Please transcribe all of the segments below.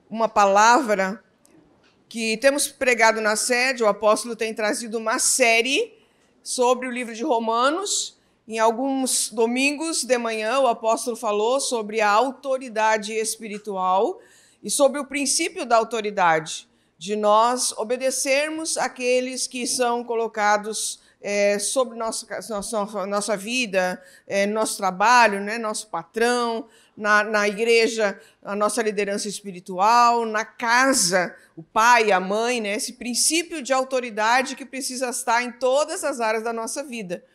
uma palavra que temos pregado na sede. O apóstolo tem trazido uma série sobre o livro de Romanos. Em alguns domingos de manhã, o apóstolo falou sobre a autoridade espiritual e sobre o princípio da autoridade, de nós obedecermos àqueles que são colocados sobre nossa vida, nosso trabalho, né, nosso patrão, na igreja, a nossa liderança espiritual, na casa, o pai, a mãe, né, esse princípio de autoridade que precisa estar em todas as áreas da nossa vida.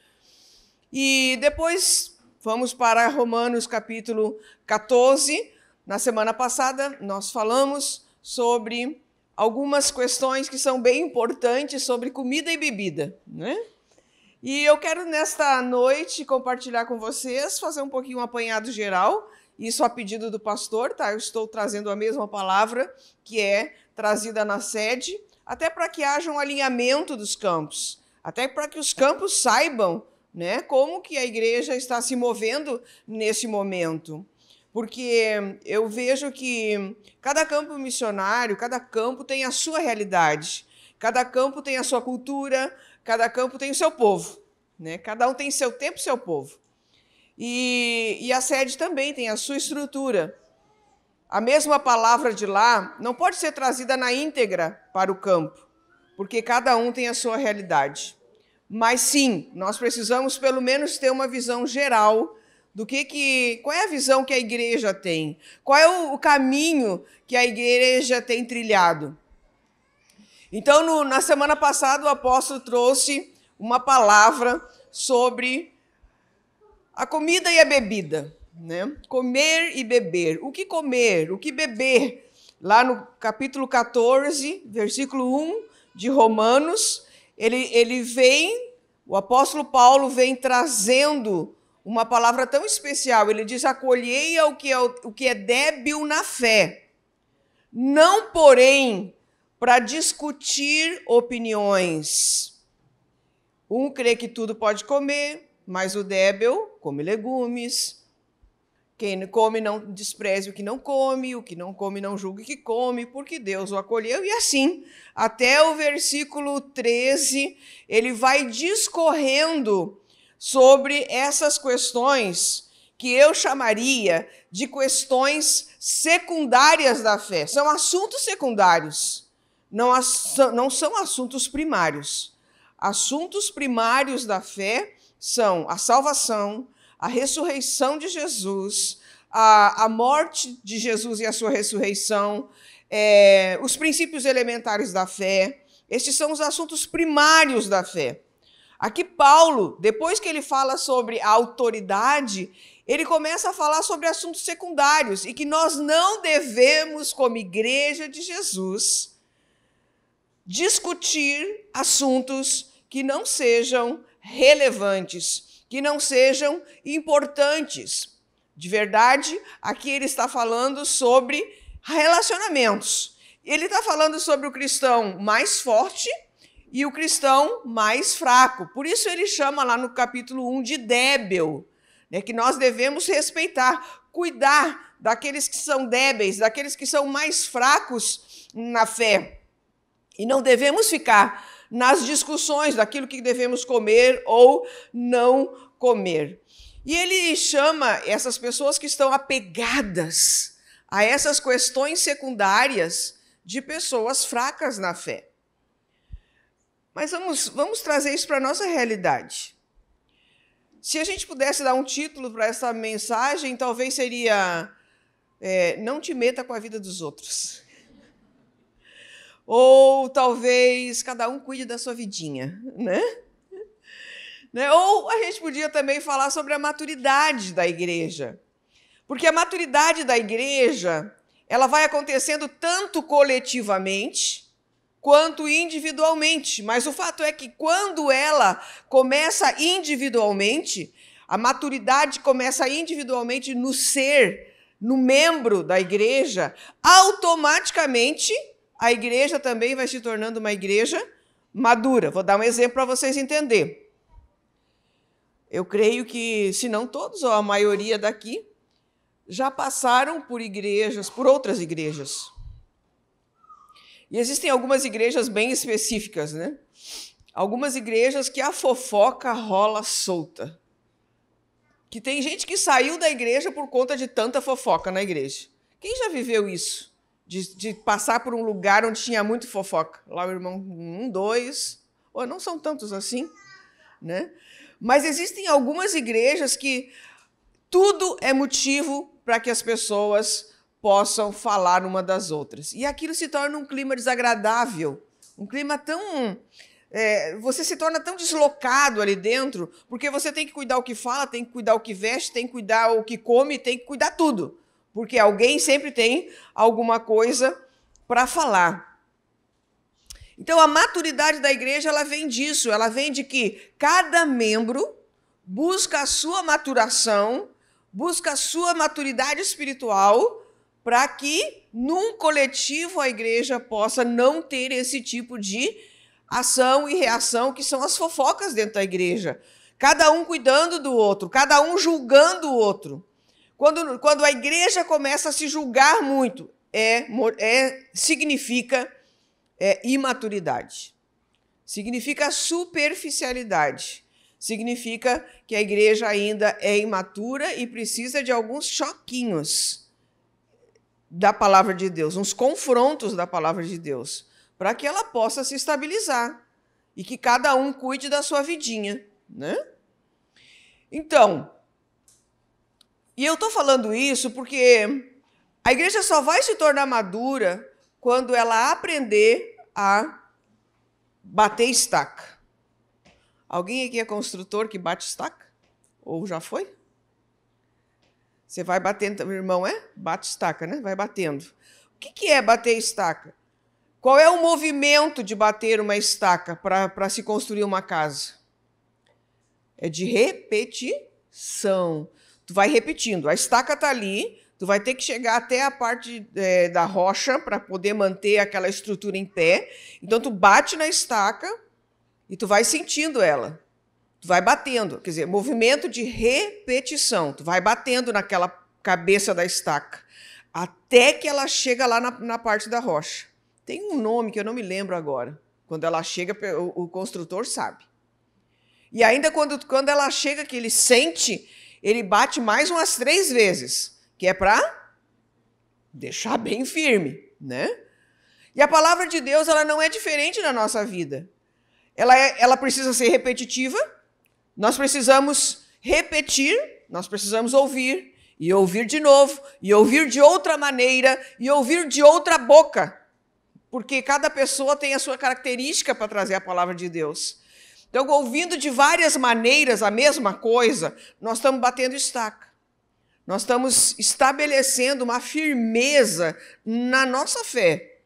E depois vamos para Romanos capítulo 14. Na semana passada nós falamos sobre algumas questões que são bem importantes sobre comida e bebida, né? E eu quero nesta noite compartilhar com vocês, fazer um pouquinho um apanhado geral, isso a pedido do pastor, tá? Eu estou trazendo a mesma palavra que é trazida na sede, até para que haja um alinhamento dos campos, até para que os campos saibam, né, como que a igreja está se movendo nesse momento. Porque eu vejo que cada campo missionário, cada campo tem a sua realidade, cada campo tem a sua cultura, cada campo tem o seu povo, né? Cada um tem seu tempo e seu povo. E a sede também tem a sua estrutura. A mesma palavra de lá não pode ser trazida na íntegra para o campo, porque cada um tem a sua realidade. Mas sim, nós precisamos pelo menos ter uma visão geral do qual é a visão que a igreja tem, qual é o caminho que a igreja tem trilhado. Então, na semana passada, o apóstolo trouxe uma palavra sobre a comida e a bebida, né? Comer e beber. O que comer, o que beber? Lá no capítulo 14, versículo 1 de Romanos, o apóstolo Paulo vem trazendo uma palavra tão especial. Ele diz: acolhei o que é débil na fé, não, porém, para discutir opiniões. Um crê que tudo pode comer, mas o débil come legumes. Quem come não despreze o que não come não julgue o que come, porque Deus o acolheu. E assim, até o versículo 13, ele vai discorrendo sobre essas questões que eu chamaria de questões secundárias da fé. São assuntos secundários. Não são assuntos primários. Assuntos primários da fé são a salvação, a ressurreição de Jesus, a morte de Jesus e a sua ressurreição, os princípios elementares da fé. Estes são os assuntos primários da fé. Aqui Paulo, depois que ele fala sobre a autoridade, ele começa a falar sobre assuntos secundários e que nós não devemos, como igreja de Jesus, discutir assuntos que não sejam relevantes, que não sejam importantes. De verdade, aqui ele está falando sobre relacionamentos. Ele está falando sobre o cristão mais forte e o cristão mais fraco. Por isso ele chama lá no capítulo 1 de débil, né, que nós devemos respeitar, cuidar daqueles que são débeis, daqueles que são mais fracos na fé. E não devemos ficar nas discussões daquilo que devemos comer ou não comer. E ele chama essas pessoas que estão apegadas a essas questões secundárias de pessoas fracas na fé. Mas vamos trazer isso para a nossa realidade. Se a gente pudesse dar um título para essa mensagem, talvez seria não te meta com a vida dos outros. Ou talvez cada um cuide da sua vidinha, né? Ou a gente podia também falar sobre a maturidade da igreja. Porque a maturidade da igreja, ela vai acontecendo tanto coletivamente quanto individualmente. Mas o fato é que quando ela começa individualmente, a maturidade começa individualmente no ser, no membro da igreja, automaticamente a igreja também vai se tornando uma igreja madura. Vou dar um exemplo para vocês entenderem. Eu creio que, se não todos, ou a maioria daqui, já passaram por outras igrejas. E existem algumas igrejas bem específicas, né? Algumas igrejas que a fofoca rola solta. Que tem gente que saiu da igreja por conta de tanta fofoca na igreja. Quem já viveu isso? De passar por um lugar onde tinha muito fofoca. Lá o irmão 1, 2, ou não são tantos assim, né? Mas existem algumas igrejas que tudo é motivo para que as pessoas possam falar uma das outras. E aquilo se torna um clima desagradável, um clima tão... você se torna tão deslocado ali dentro, porque você tem que cuidar o que fala, tem que cuidar o que veste, tem que cuidar o que come, tem que cuidar tudo. Porque alguém sempre tem alguma coisa para falar. Então, a maturidade da igreja, ela vem disso, ela vem de que cada membro busca a sua maturação, busca a sua maturidade espiritual, para que, num coletivo, a igreja possa não ter esse tipo de ação e reação, que são as fofocas dentro da igreja. Cada um cuidando do outro, cada um julgando o outro. Quando a igreja começa a se julgar muito, significa imaturidade. Significa superficialidade. Significa que a igreja ainda é imatura e precisa de alguns choquinhos da palavra de Deus, uns confrontos da palavra de Deus, para que ela possa se estabilizar e que cada um cuide da sua vidinha, né? Então, e eu estou falando isso porque a igreja só vai se tornar madura quando ela aprender a bater estaca. Alguém aqui é construtor que bate estaca? Ou já foi? Você vai batendo, meu irmão, bate estaca, né? Vai batendo. O que é bater estaca? Qual é o movimento de bater uma estaca para se construir uma casa? É de repetição. Tu vai repetindo. A estaca está ali, tu vai ter que chegar até a parte da rocha para poder manter aquela estrutura em pé. Então, tu bate na estaca e tu vai sentindo ela. Tu vai batendo. Quer dizer, movimento de repetição. Tu vai batendo naquela cabeça da estaca até que ela chega lá na parte da rocha. Tem um nome que eu não me lembro agora. Quando ela chega, o construtor sabe. E ainda quando ela chega, que ele sente, ele bate mais umas 3 vezes, que é para deixar bem firme, né? E a palavra de Deus, ela não é diferente na nossa vida. Ela precisa ser repetitiva, nós precisamos repetir, nós precisamos ouvir, e ouvir de novo, e ouvir de outra maneira, e ouvir de outra boca. Porque cada pessoa tem a sua característica para trazer a palavra de Deus. Então, ouvindo de várias maneiras a mesma coisa, nós estamos batendo estaca. Nós estamos estabelecendo uma firmeza na nossa fé,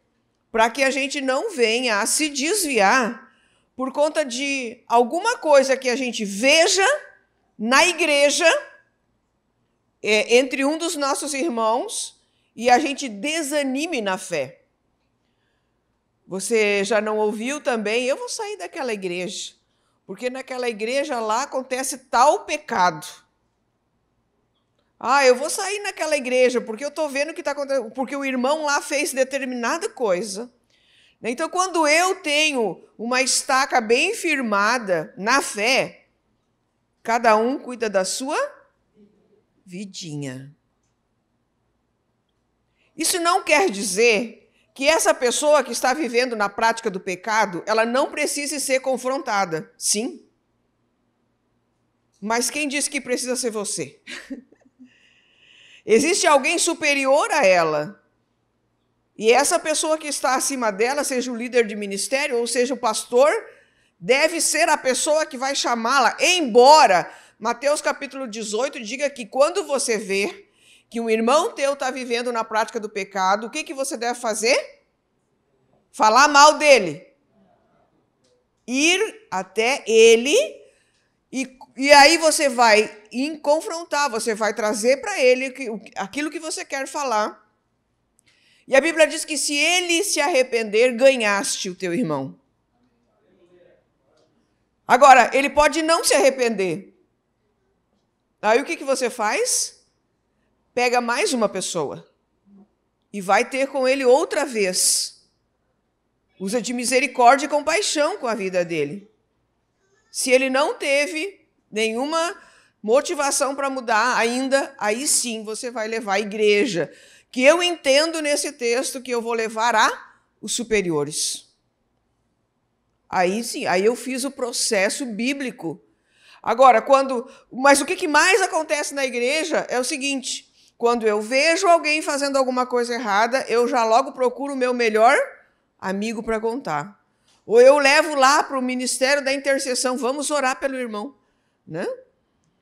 para que a gente não venha a se desviar por conta de alguma coisa que a gente veja na igreja, entre um dos nossos irmãos, e a gente desanime na fé. Você já não ouviu também? Eu vou sair daquela igreja, porque naquela igreja lá acontece tal pecado. Eu vou sair naquela igreja, porque eu estou vendo o que está acontecendo, porque o irmão lá fez determinada coisa. Então, quando eu tenho uma estaca bem firmada na fé, cada um cuida da sua vidinha. Isso não quer dizer que essa pessoa que está vivendo na prática do pecado, ela não precise ser confrontada. Sim. Mas quem disse que precisa ser você? Existe alguém superior a ela. E essa pessoa que está acima dela, seja o líder de ministério ou seja o pastor, deve ser a pessoa que vai chamá-la. Embora Mateus capítulo 18 diga que quando você vê que um irmão teu está vivendo na prática do pecado, o que você deve fazer? Falar mal dele. Ir até ele e aí você vai confrontar, você vai trazer para ele aquilo que você quer falar. E a Bíblia diz que se ele se arrepender, ganhaste o teu irmão. Agora, ele pode não se arrepender. Aí o que você faz? Pega mais uma pessoa e vai ter com ele outra vez. Usa de misericórdia e compaixão com a vida dele. Se ele não teve nenhuma motivação para mudar ainda, aí sim você vai levar a igreja, que eu entendo nesse texto que eu vou levar a os superiores. Aí sim, aí eu fiz o processo bíblico. Agora, mas o que mais acontece na igreja é o seguinte: quando eu vejo alguém fazendo alguma coisa errada, eu já logo procuro o meu melhor amigo para contar. Ou eu levo lá para o ministério da intercessão, vamos orar pelo irmão, né?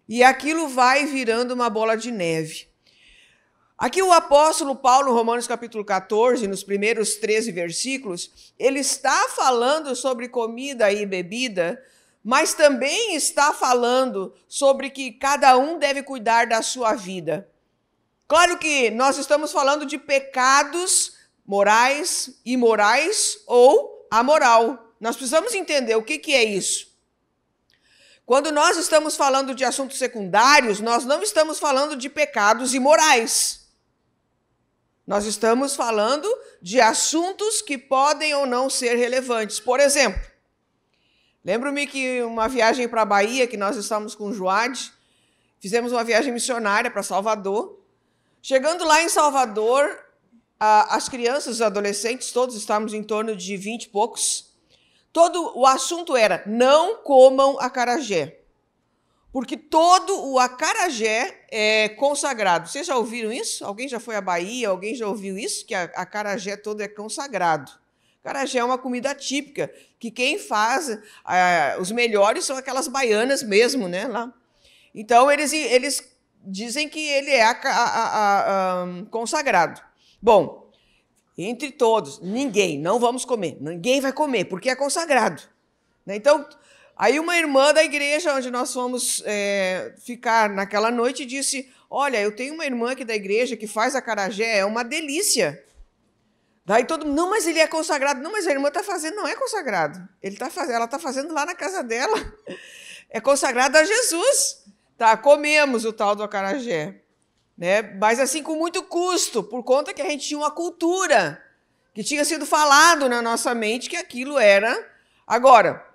E aquilo vai virando uma bola de neve. Aqui o apóstolo Paulo, Romanos capítulo 14, nos primeiros 13 versículos, ele está falando sobre comida e bebida, mas também está falando sobre que cada um deve cuidar da sua vida. Claro que nós estamos falando de pecados morais, imorais ou amoral. Nós precisamos entender o que é isso. Quando nós estamos falando de assuntos secundários, nós não estamos falando de pecados imorais. Nós estamos falando de assuntos que podem ou não ser relevantes. Por exemplo, lembro-me que uma viagem para a Bahia, que nós estávamos com o Joade, fizemos uma viagem missionária para Salvador. Chegando lá em Salvador, as crianças, os adolescentes, todos estávamos em torno de 20 e poucos. Todo o assunto era: não comam acarajé, porque todo o acarajé é consagrado. Vocês já ouviram isso? Alguém já foi à Bahia? Alguém já ouviu isso? Que acarajé todo é consagrado. Acarajé é uma comida típica, que quem faz, os melhores são aquelas baianas mesmo, né? Lá. Então, eles dizem que ele é consagrado. Bom, entre todos, não vamos comer, ninguém vai comer, porque é consagrado. Então, aí uma irmã da igreja onde nós fomos ficar naquela noite disse: olha, eu tenho uma irmã aqui da igreja que faz acarajé, é uma delícia. Daí todo mundo: não, mas ele é consagrado. Não, mas a irmã está fazendo, não é consagrado. Ela está fazendo lá na casa dela. É consagrado a Jesus. Tá, comemos o tal do acarajé. Né? Mas assim, com muito custo, por conta que a gente tinha uma cultura que tinha sido falado na nossa mente que aquilo era. Agora,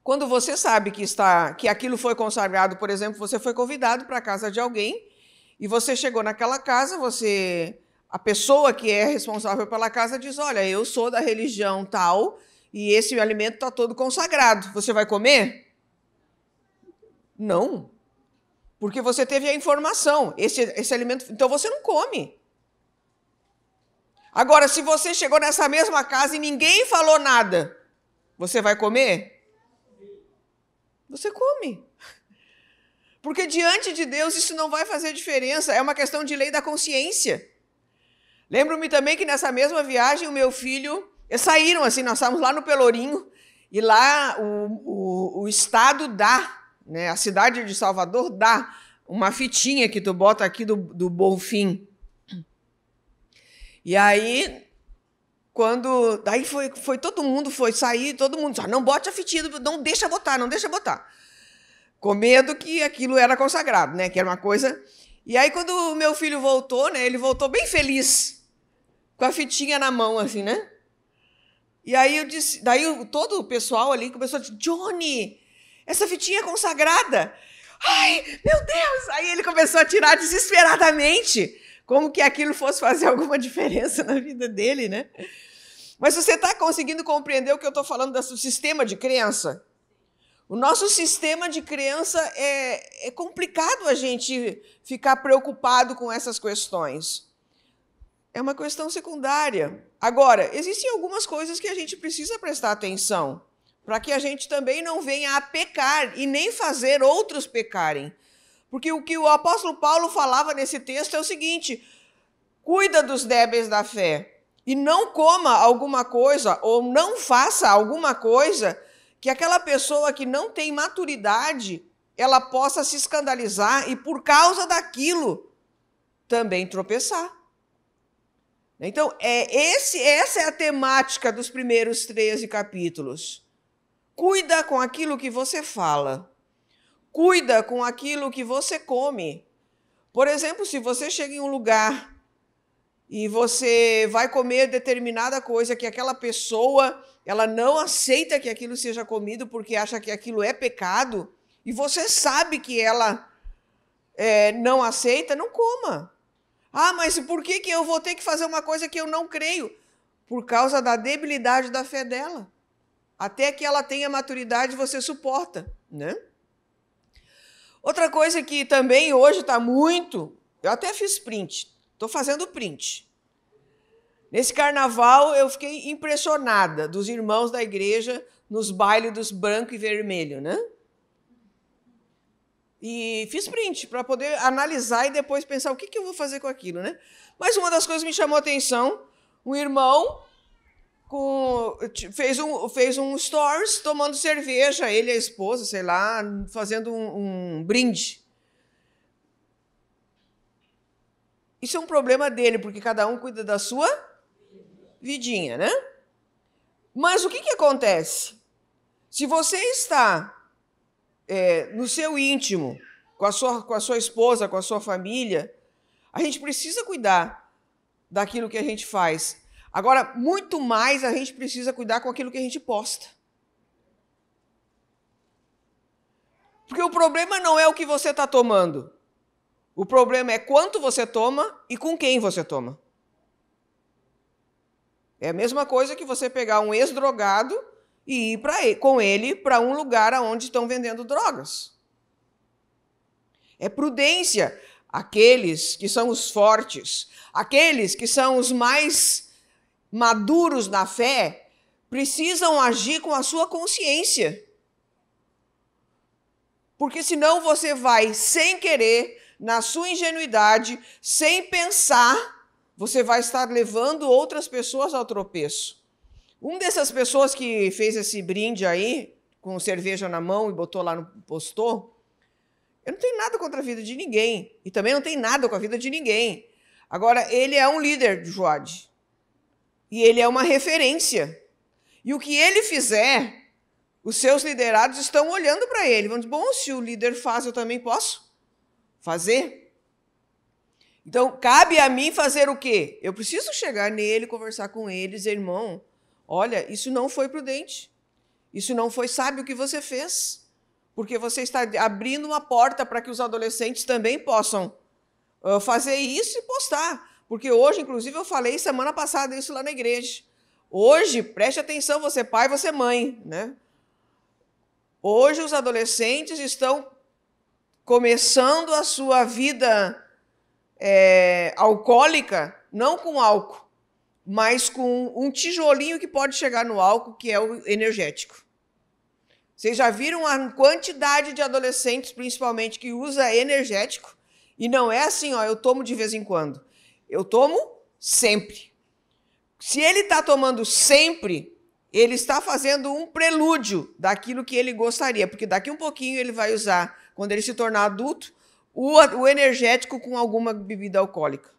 quando você sabe que aquilo foi consagrado, por exemplo, você foi convidado para a casa de alguém e você chegou naquela casa, a pessoa que é responsável pela casa diz: olha, eu sou da religião tal e esse alimento está todo consagrado. Você vai comer? Não. Porque você teve a informação, esse alimento, então você não come. Agora, se você chegou nessa mesma casa e ninguém falou nada, você vai comer? Você come. Porque diante de Deus isso não vai fazer diferença, é uma questão de lei da consciência. Lembro-me também que nessa mesma viagem o meu filho, eles saíram assim, nós estávamos lá no Pelourinho, e lá o estado dá, né, a cidade de Salvador dá uma fitinha que tu bota aqui do Bonfim. E aí, daí foi todo mundo, foi sair, todo mundo disse: não bote a fitinha, não deixa botar, não deixa botar. Com medo que aquilo era consagrado, né, que era uma coisa. E aí, quando o meu filho voltou, né, ele voltou bem feliz, com a fitinha na mão, assim, né? E aí eu disse, daí todo o pessoal ali começou a dizer: Johnny, essa fitinha é consagrada. Ai, meu Deus! Aí ele começou a tirar desesperadamente, como que aquilo fosse fazer alguma diferença na vida dele, né? Mas você está conseguindo compreender o que eu estou falando do sistema de crença? O nosso sistema de crença é complicado a gente ficar preocupado com essas questões. É uma questão secundária. Agora, existem algumas coisas que a gente precisa prestar atenção, para que a gente também não venha a pecar e nem fazer outros pecarem. Porque o que o apóstolo Paulo falava nesse texto é o seguinte: cuida dos débeis da fé e não coma alguma coisa ou não faça alguma coisa que aquela pessoa que não tem maturidade, ela possa se escandalizar e por causa daquilo também tropeçar. Então, essa é a temática dos primeiros 13 capítulos. Cuida com aquilo que você fala. Cuida com aquilo que você come. Por exemplo, se você chega em um lugar e você vai comer determinada coisa que aquela pessoa, ela não aceita que aquilo seja comido porque acha que aquilo é pecado, e você sabe que ela não aceita, não coma. Ah, mas por que eu vou ter que fazer uma coisa que eu não creio? Por causa da debilidade da fé dela. Até que ela tenha maturidade, você suporta, né? Outra coisa que também hoje está muito... Eu até fiz print, estou fazendo print. Nesse carnaval, eu fiquei impressionada dos irmãos da igreja nos bailes dos branco e vermelho, né? E fiz print para poder analisar e depois pensar o que eu vou fazer com aquilo, né? Mas uma das coisas que me chamou a atenção, um irmão fez um stories tomando cerveja, ele e a esposa, sei lá, fazendo um brinde. Isso é um problema dele, porque cada um cuida da sua vidinha, né? Mas o que acontece? Se você está no seu íntimo, com a sua esposa, com a sua família, a gente precisa cuidar daquilo que a gente faz. Agora, muito mais a gente precisa cuidar com aquilo que a gente posta. Porque o problema não é o que você está tomando. O problema é quanto você toma e com quem você toma. É a mesma coisa que você pegar um ex-drogado e ir com ele para um lugar onde estão vendendo drogas. É prudência. Aqueles que são os fortes, aqueles que são os mais maduros na fé, precisam agir com a sua consciência. Porque senão você vai, sem querer, na sua ingenuidade, sem pensar, você vai estar levando outras pessoas ao tropeço. Uma dessas pessoas que fez esse brinde aí, com cerveja na mão e botou lá no postou, eu não tenho nada contra a vida de ninguém. E também não tenho nada com a vida de ninguém. Agora, ele é um líder de Joad. E ele é uma referência. E o que ele fizer, os seus liderados estão olhando para ele. Vão dizer, bom, se o líder faz, eu também posso fazer. Então, cabe a mim fazer o quê? Eu preciso chegar nele, conversar com ele, dizer, irmão, olha, isso não foi prudente. Isso não foi sábio o que você fez. Porque você está abrindo uma porta para que os adolescentes também possam fazer isso e postar. Porque hoje, inclusive, eu falei semana passada isso lá na igreja. Hoje, preste atenção, você pai, você mãe, né? Hoje os adolescentes estão começando a sua vida alcoólica, não com álcool, mas com um tijolinho que pode chegar no álcool, que é o energético. Vocês já viram a quantidade de adolescentes, principalmente, que usa energético? E não é assim, ó, eu tomo de vez em quando. Eu tomo sempre. Se ele está tomando sempre, ele está fazendo um prelúdio daquilo que ele gostaria, porque daqui um pouquinho ele vai usar, quando ele se tornar adulto, o energético com alguma bebida alcoólica.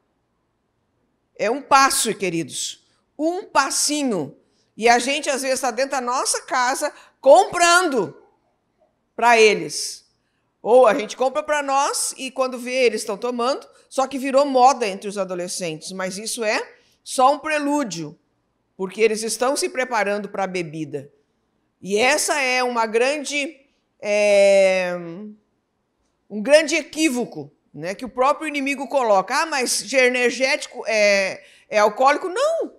É um passo, queridos. Um passinho. E a gente, às vezes, está dentro da nossa casa comprando para eles. Ou a gente compra para nós e quando vê, eles estão tomando, só que virou moda entre os adolescentes. Mas isso é só um prelúdio, porque eles estão se preparando para a bebida. E essa é uma grande, um grande equívoco, né, que o próprio inimigo coloca. Ah, mas energético é alcoólico? Não.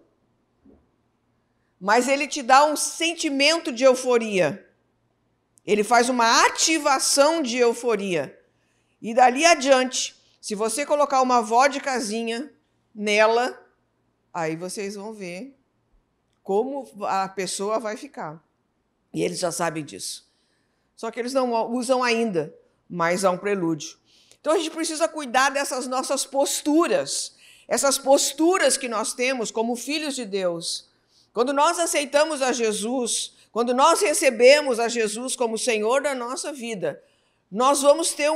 Mas ele te dá um sentimento de euforia. Ele faz uma ativação de euforia. E dali adiante, se você colocar uma vodkazinha nela, aí vocês vão ver como a pessoa vai ficar. E eles já sabem disso. Só que eles não usam ainda, mas há um prelúdio. Então a gente precisa cuidar dessas nossas posturas, essas posturas que nós temos como filhos de Deus. Quando nós aceitamos a Jesus, quando nós recebemos a Jesus como Senhor da nossa vida, nós vamos ter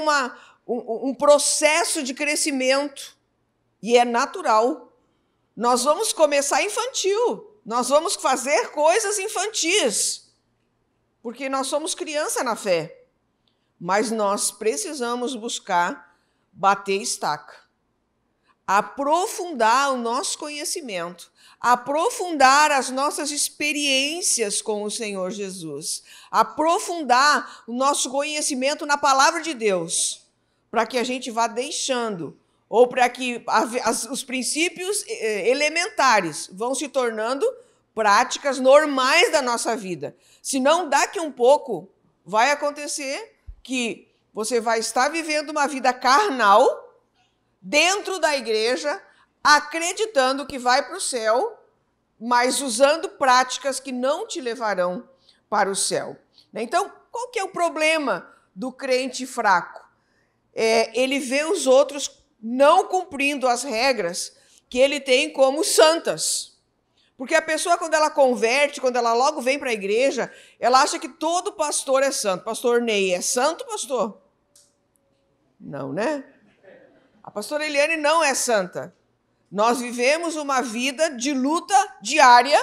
um processo de crescimento, e é natural. Nós vamos começar infantil, nós vamos fazer coisas infantis, porque nós somos criança na fé, mas nós precisamos buscar bater estaca. aprofundar o nosso conhecimento, aprofundar as nossas experiências com o Senhor Jesus, aprofundar o nosso conhecimento na palavra de Deus, para que a gente vá deixando, ou para que os princípios elementares vão se tornando práticas normais da nossa vida. Senão, daqui um pouco, vai acontecer que você vai estar vivendo uma vida carnal dentro da igreja, acreditando que vai para o céu, mas usando práticas que não te levarão para o céu. Então, qual que é o problema do crente fraco? Ele vê os outros não cumprindo as regras que ele tem como santas. Porque a pessoa, quando ela converte, quando ela logo vem para a igreja, ela acha que todo pastor é santo. Pastor Ney é santo, pastor? Não, né? A pastora Eliane não é santa. Nós vivemos uma vida de luta diária,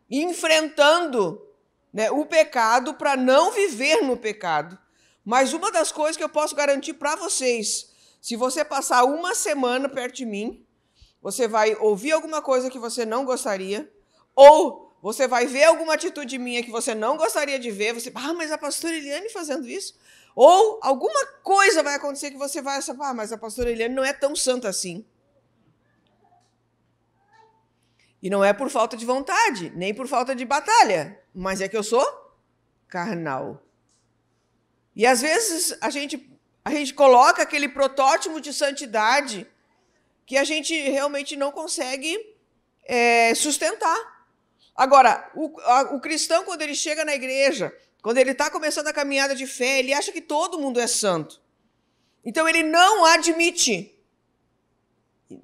enfrentando, né, o pecado para não viver no pecado. Mas uma das coisas que eu posso garantir para vocês, se você passar uma semana perto de mim, você vai ouvir alguma coisa que você não gostaria, ou você vai ver alguma atitude minha que você não gostaria de ver, você, mas a pastora Eliane fazendo isso. Ou alguma coisa vai acontecer que você vai achar, mas a pastora Eliane não é tão santa assim. E não é por falta de vontade, nem por falta de batalha, mas é que eu sou carnal. E às vezes a gente coloca aquele protótipo de santidade que a gente realmente não consegue sustentar. Agora, o cristão, quando ele chega na igreja, quando ele está começando a caminhada de fé, ele acha que todo mundo é santo. Então, ele não admite.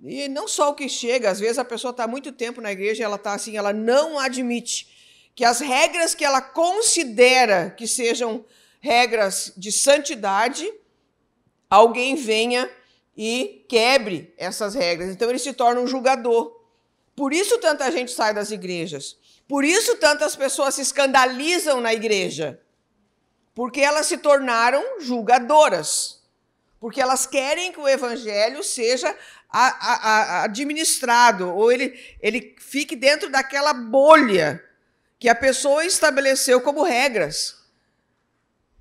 E não só o que chega, às vezes a pessoa está há muito tempo na igreja e ela está assim, ela não admite que as regras que ela considera que sejam regras de santidade, alguém venha e quebre essas regras. Então, ele se torna um julgador. Por isso tanta gente sai das igrejas. Por isso tantas pessoas se escandalizam na igreja. Porque elas se tornaram julgadoras. Porque elas querem que o evangelho seja administrado, ou ele fique dentro daquela bolha que a pessoa estabeleceu como regras.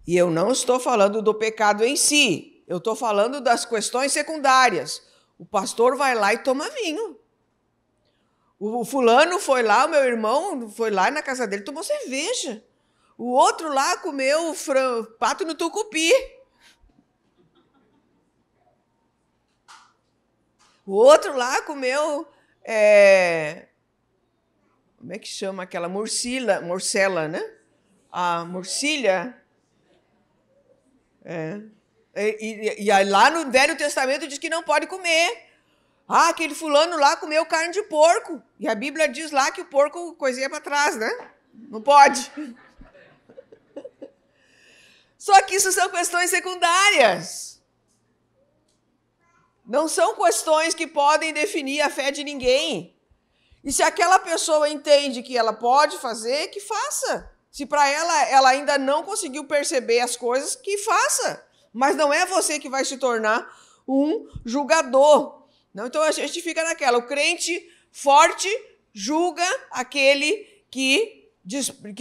E eu não estou falando do pecado em si, eu estou falando das questões secundárias. O pastor vai lá e toma vinho. O fulano foi lá, o meu irmão foi lá na casa dele, tomou cerveja. O outro lá comeu pato no tucupi. O outro lá comeu, como é que chama aquela morcela, né? A morcilha. E lá no Velho Testamento diz que não pode comer. Aquele fulano lá comeu carne de porco. E a Bíblia diz lá que o porco coisinha para trás, né? Não pode. Só que isso são questões secundárias. Não são questões que podem definir a fé de ninguém. E se aquela pessoa entende que ela pode fazer, que faça. Se para ela ainda não conseguiu perceber as coisas, que faça. Mas não é você que vai se tornar um julgador. Não, então a gente fica naquela. O crente forte julga aquele que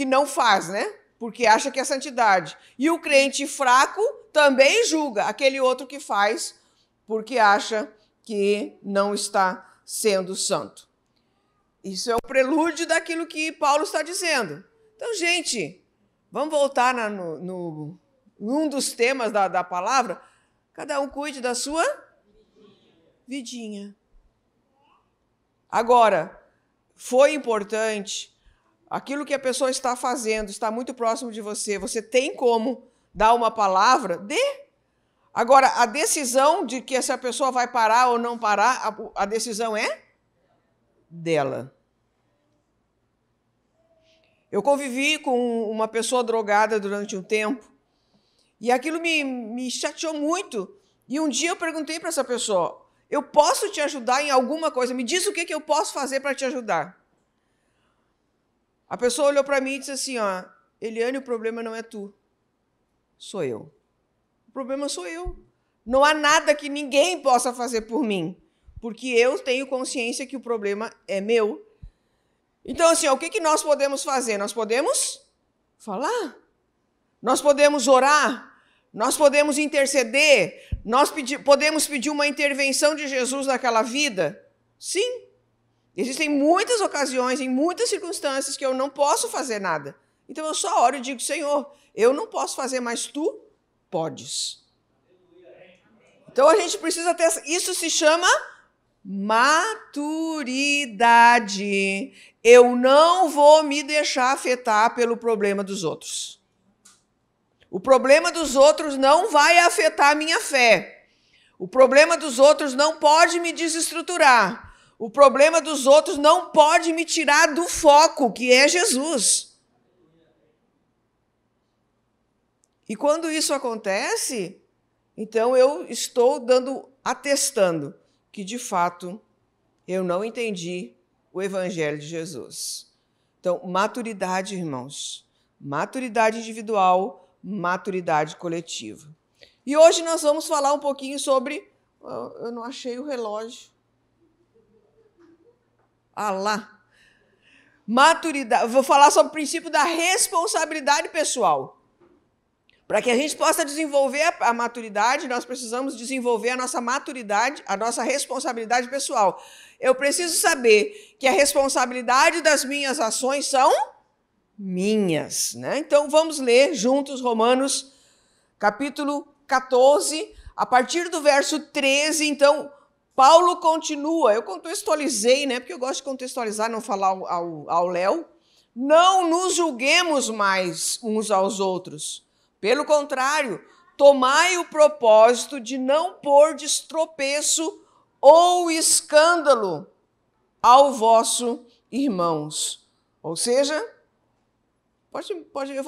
não faz, né? Porque acha que é santidade. E o crente fraco também julga aquele outro que faz, porque acha que não está sendo santo. Isso é o prelúdio daquilo que Paulo está dizendo. Então, gente, vamos voltar num dos temas da palavra. Cada um cuide da sua vidinha. Agora, foi importante, aquilo que a pessoa está fazendo, está muito próximo de você, você tem como dar uma palavra? Dê. Agora, a decisão de que essa pessoa vai parar ou não parar, a decisão é dela. Eu convivi com uma pessoa drogada durante um tempo e aquilo me chateou muito. E um dia eu perguntei para essa pessoa, eu posso te ajudar em alguma coisa? Me diz o que eu posso fazer para te ajudar. A pessoa olhou para mim e disse assim, Eliane, o problema não é tu, sou eu. O problema sou eu. Não há nada que ninguém possa fazer por mim. porque eu tenho consciência que o problema é meu. Então, assim, o que nós podemos fazer? Nós podemos falar, nós podemos orar, nós podemos interceder, podemos pedir uma intervenção de Jesus naquela vida. Sim, existem muitas ocasiões, em muitas circunstâncias que eu não posso fazer nada. Então eu só oro e digo, Senhor, eu não posso fazer, mas Tu podes. Então a gente precisa ter, isso se chama maturidade. Eu não vou me deixar afetar pelo problema dos outros. O problema dos outros não vai afetar a minha fé. O problema dos outros não pode me desestruturar. O problema dos outros não pode me tirar do foco, que é Jesus. E quando isso acontece, então eu estou atestando que, de fato, eu não entendi o Evangelho de Jesus. Então, maturidade, irmãos. Maturidade individual, maturidade coletiva. E hoje nós vamos falar um pouquinho sobre... Eu não achei o relógio. Ah lá. Maturidade. Vou falar sobre o princípio da responsabilidade pessoal. Para que a gente possa desenvolver a maturidade, nós precisamos desenvolver a nossa maturidade, a nossa responsabilidade pessoal. Eu preciso saber que a responsabilidade das minhas ações são minhas, né? Então vamos ler juntos Romanos, capítulo 14, a partir do verso 13. Então, Paulo continua, eu contextualizei, né? Porque eu gosto de contextualizar, não falar ao léu. Não nos julguemos mais uns aos outros. Pelo contrário, tomai o propósito de não pôr de tropeço ou escândalo ao vosso irmãos. Ou seja, pode, eu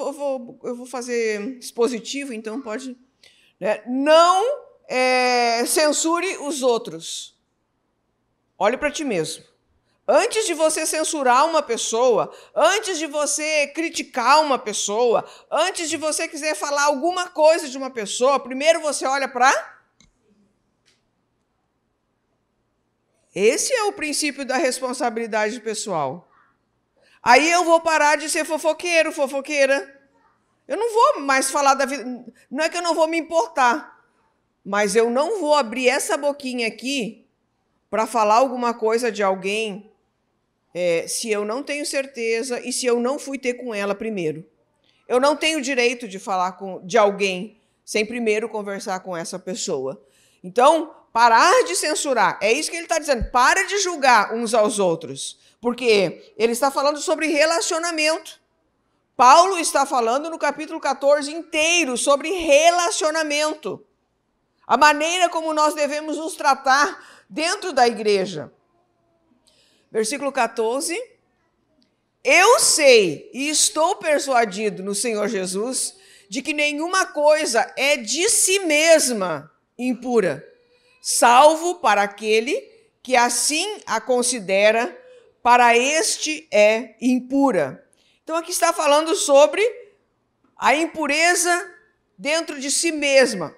vou fazer expositivo, então pode. Né? Não censure os outros. Olhe para ti mesmo. Antes de você censurar uma pessoa, antes de você criticar uma pessoa, antes de você quiser falar alguma coisa de uma pessoa, primeiro você olha para... Esse é o princípio da responsabilidade pessoal. Aí eu vou parar de ser fofoqueiro, fofoqueira. Eu não vou mais falar da vida... Não é que eu não vou me importar, mas eu não vou abrir essa boquinha aqui para falar alguma coisa de alguém... se eu não tenho certeza e se eu não fui ter com ela primeiro. Eu não tenho direito de falar de alguém sem primeiro conversar com essa pessoa. Então, parar de censurar. É isso que ele está dizendo. Para de julgar uns aos outros. Porque ele está falando sobre relacionamento. Paulo está falando no capítulo 14 inteiro sobre relacionamento. A maneira como nós devemos nos tratar dentro da igreja. Versículo 14, eu sei e estou persuadido no Senhor Jesus de que nenhuma coisa é de si mesma impura, salvo para aquele que assim a considera, para este é impura. Então aqui está falando sobre a impureza dentro de si mesma.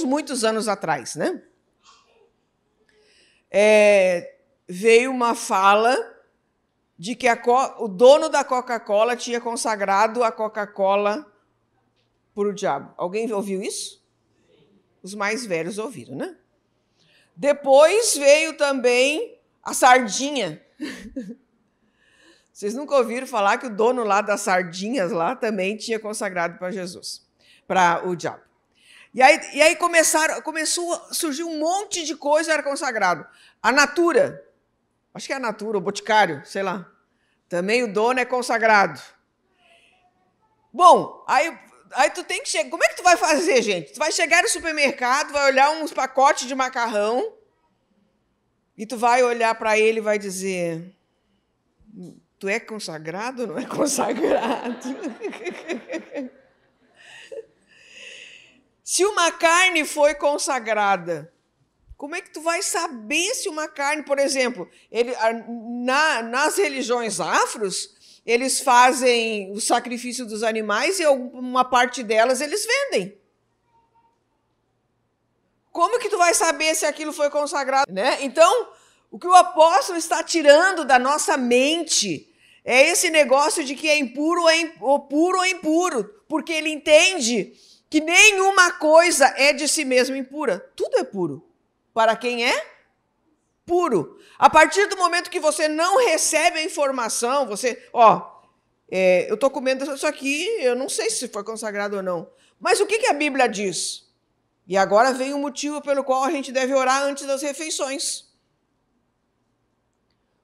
Muitos anos atrás, né? Veio uma fala de que o dono da Coca-Cola tinha consagrado a Coca-Cola para o diabo. Alguém ouviu isso? Os mais velhos ouviram, né? Depois veio também a sardinha. Vocês nunca ouviram falar que o dono lá das sardinhas lá também tinha consagrado para Jesus, para o diabo. E aí começou a surgir um monte de coisa era consagrado. A Natura, acho que é a Natura, o Boticário, sei lá. Também o dono é consagrado. Bom, aí tu tem que chegar. Como é que tu vai fazer, gente? Tu vai chegar no supermercado, vai olhar uns pacotes de macarrão e tu vai olhar para ele e vai dizer: tu é consagrado ou não é consagrado? Se uma carne foi consagrada, como é que tu vai saber se uma carne, por exemplo, nas religiões afros, eles fazem o sacrifício dos animais e uma parte delas eles vendem. Como que tu vai saber se aquilo foi consagrado, né? Então, o que o apóstolo está tirando da nossa mente é esse negócio de que é impuro ou puro ou impuro, porque ele entende que nenhuma coisa é de si mesmo impura. Tudo é puro. Para quem é puro. A partir do momento que você não recebe a informação, eu estou comendo isso aqui, eu não sei se foi consagrado ou não. Mas o que a Bíblia diz? E agora vem o motivo pelo qual a gente deve orar antes das refeições.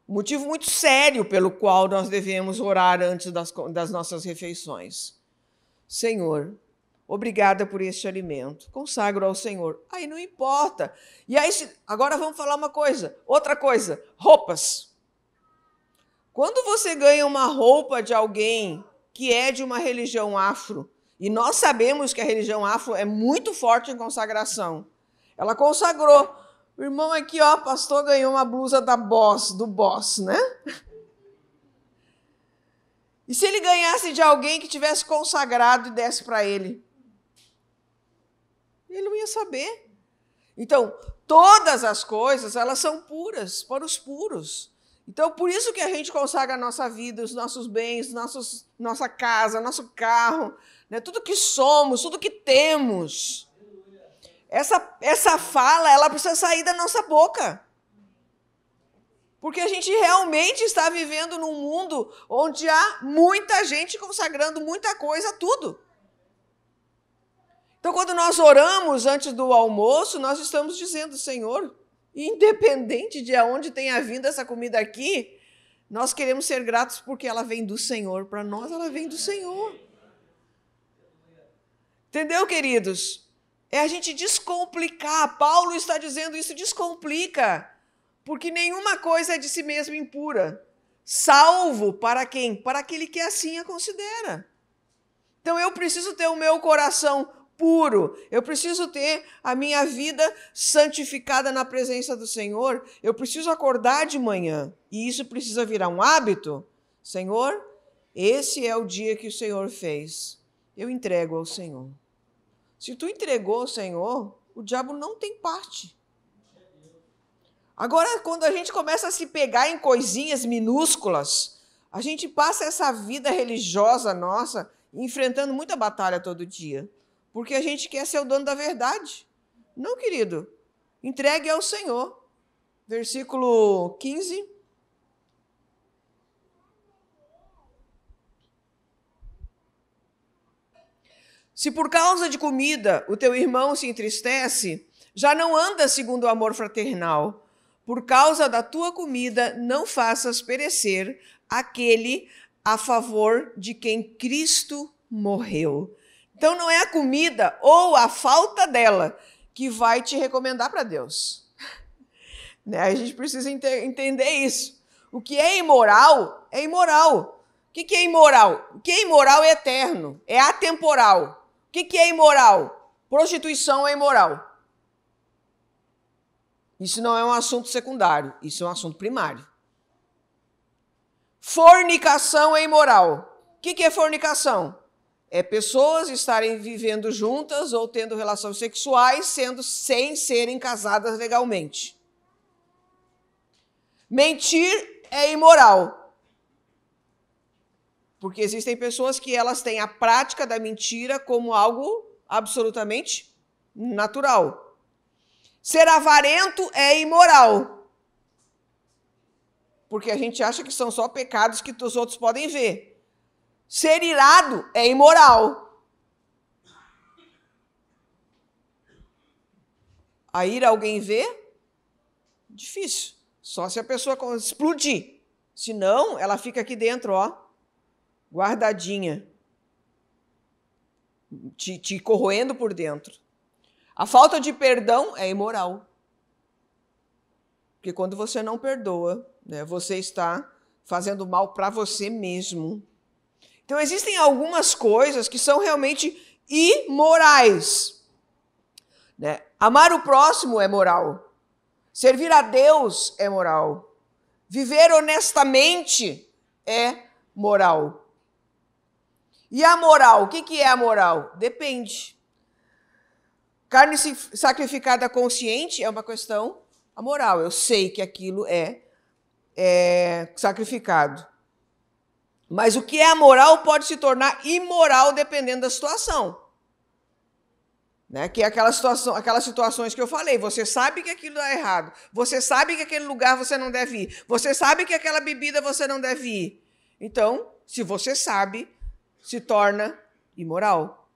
Um motivo muito sério pelo qual nós devemos orar antes das nossas refeições. Senhor, obrigada por este alimento. Consagro ao Senhor. Aí não importa. E aí, agora vamos falar uma coisa. Outra coisa. Roupas. Quando você ganha uma roupa de alguém que é de uma religião afro, e nós sabemos que a religião afro é muito forte em consagração. Ela consagrou. O irmão aqui, pastor, ganhou uma blusa do Boss, né? E se ele ganhasse de alguém que tivesse consagrado e desse para ele? Ele não ia saber. Então, todas as coisas, elas são puras, para os puros. Então, por isso que a gente consagra a nossa vida, os nossos bens, nossa casa, nosso carro, né? Tudo que somos, tudo que temos. Essa fala, ela precisa sair da nossa boca. Porque a gente realmente está vivendo num mundo onde há muita gente consagrando muita coisa a tudo. Então, quando nós oramos antes do almoço, nós estamos dizendo, Senhor, independente de onde tenha vindo essa comida aqui, nós queremos ser gratos porque ela vem do Senhor. Para nós, ela vem do Senhor. Entendeu, queridos? É a gente descomplicar. Paulo está dizendo isso, descomplica. Porque nenhuma coisa é de si mesmo impura. Salvo para quem? Para aquele que assim a considera. Então eu preciso ter o meu coração puro. Eu preciso ter a minha vida santificada na presença do Senhor. Eu preciso acordar de manhã. E isso precisa virar um hábito. Senhor, esse é o dia que o Senhor fez. Eu entrego ao Senhor. Se tu entregou ao Senhor, o diabo não tem parte. Agora, quando a gente começa a se pegar em coisinhas minúsculas, a gente passa essa vida religiosa nossa enfrentando muita batalha todo dia. Porque a gente quer ser o dono da verdade. Não, querido. Entregue ao Senhor. Versículo 15. Se por causa de comida o teu irmão se entristece, já não anda segundo o amor fraternal. Por causa da tua comida, não faças perecer aquele a favor de quem Cristo morreu. Então não é a comida ou a falta dela que vai te recomendar para Deus. Né? A gente precisa entender isso. O que é imoral, é imoral. O que é imoral? O que é imoral é eterno, é atemporal. O que é imoral? Prostituição é imoral. Isso não é um assunto secundário, isso é um assunto primário. Fornicação é imoral. O que é fornicação? É pessoas estarem vivendo juntas ou tendo relações sexuais sem serem casadas legalmente. Mentir é imoral. Porque existem pessoas que elas têm a prática da mentira como algo absolutamente natural. Ser avarento é imoral. Porque a gente acha que são só pecados que os outros podem ver. Ser irado é imoral. A ira alguém vê? Difícil. Só se a pessoa explodir. Senão, ela fica aqui dentro, guardadinha. Te corroendo por dentro. A falta de perdão é imoral. Porque quando você não perdoa, né, você está fazendo mal para você mesmo. Então, existem algumas coisas que são realmente imorais. Né? Amar o próximo é moral. Servir a Deus é moral. Viver honestamente é moral. E a moral? O que é a moral? Depende. Carne sacrificada consciente é uma questão amoral. Eu sei que aquilo é sacrificado. Mas o que é amoral pode se tornar imoral dependendo da situação. Né? Que é aquelas situações que eu falei. Você sabe que aquilo é errado. Você sabe que aquele lugar você não deve ir. Você sabe que aquela bebida você não deve ir. Então, se você sabe, se torna imoral.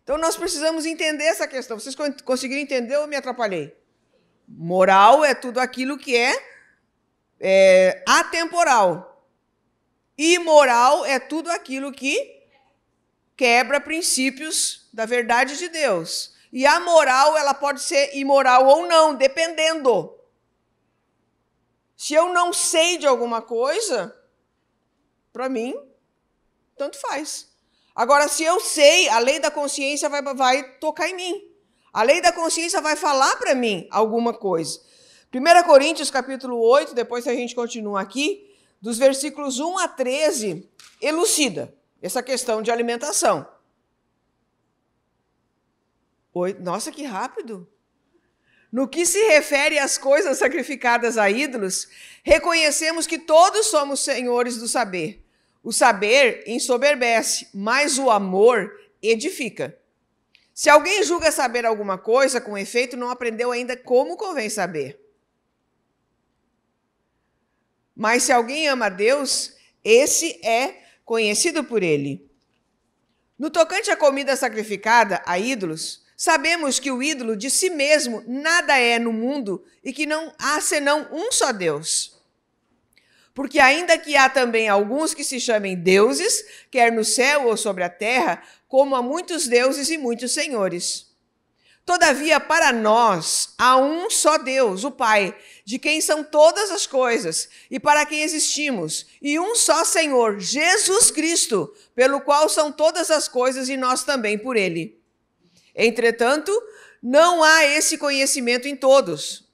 Então, nós precisamos entender essa questão. Vocês conseguiram entender ou me atrapalhei? Moral é tudo aquilo que é atemporal. Imoral é tudo aquilo que quebra princípios da verdade de Deus. E a moral, ela pode ser imoral ou não, dependendo. Se eu não sei de alguma coisa, para mim, tanto faz. Agora, se eu sei, a lei da consciência vai tocar em mim. A lei da consciência vai falar para mim alguma coisa. 1 Coríntios, capítulo 8, depois a gente continua aqui, dos versículos 1 a 13, elucida essa questão de alimentação. Nossa, que rápido! No que se refere às coisas sacrificadas a ídolos, reconhecemos que todos somos senhores do saber. O saber ensoberbece, mas o amor edifica. Se alguém julga saber alguma coisa, com efeito, não aprendeu ainda como convém saber. Mas se alguém ama a Deus, esse é conhecido por ele. No tocante à comida sacrificada a ídolos, sabemos que o ídolo de si mesmo nada é no mundo e que não há senão um só Deus. Porque ainda que há também alguns que se chamem deuses, quer no céu ou sobre a terra, como há muitos deuses e muitos senhores. Todavia, para nós, há um só Deus, o Pai, de quem são todas as coisas e para quem existimos, e um só Senhor, Jesus Cristo, pelo qual são todas as coisas e nós também por ele. Entretanto, não há esse conhecimento em todos.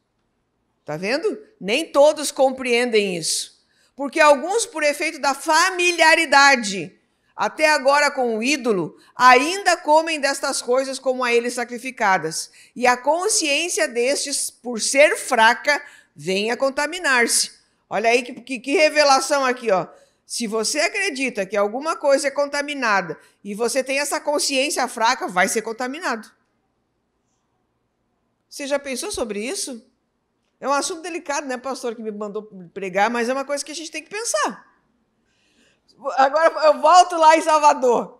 Está vendo? Nem todos compreendem isso. Porque alguns, por efeito da familiaridade, até agora com o ídolo, ainda comem destas coisas como a eles sacrificadas. E a consciência destes, por ser fraca, vem a contaminar-se. Olha aí que revelação aqui, ó. Se você acredita que alguma coisa é contaminada e você tem essa consciência fraca, vai ser contaminado. Você já pensou sobre isso? É um assunto delicado, né, pastor, que me mandou pregar, mas é uma coisa que a gente tem que pensar. Agora eu volto lá em Salvador.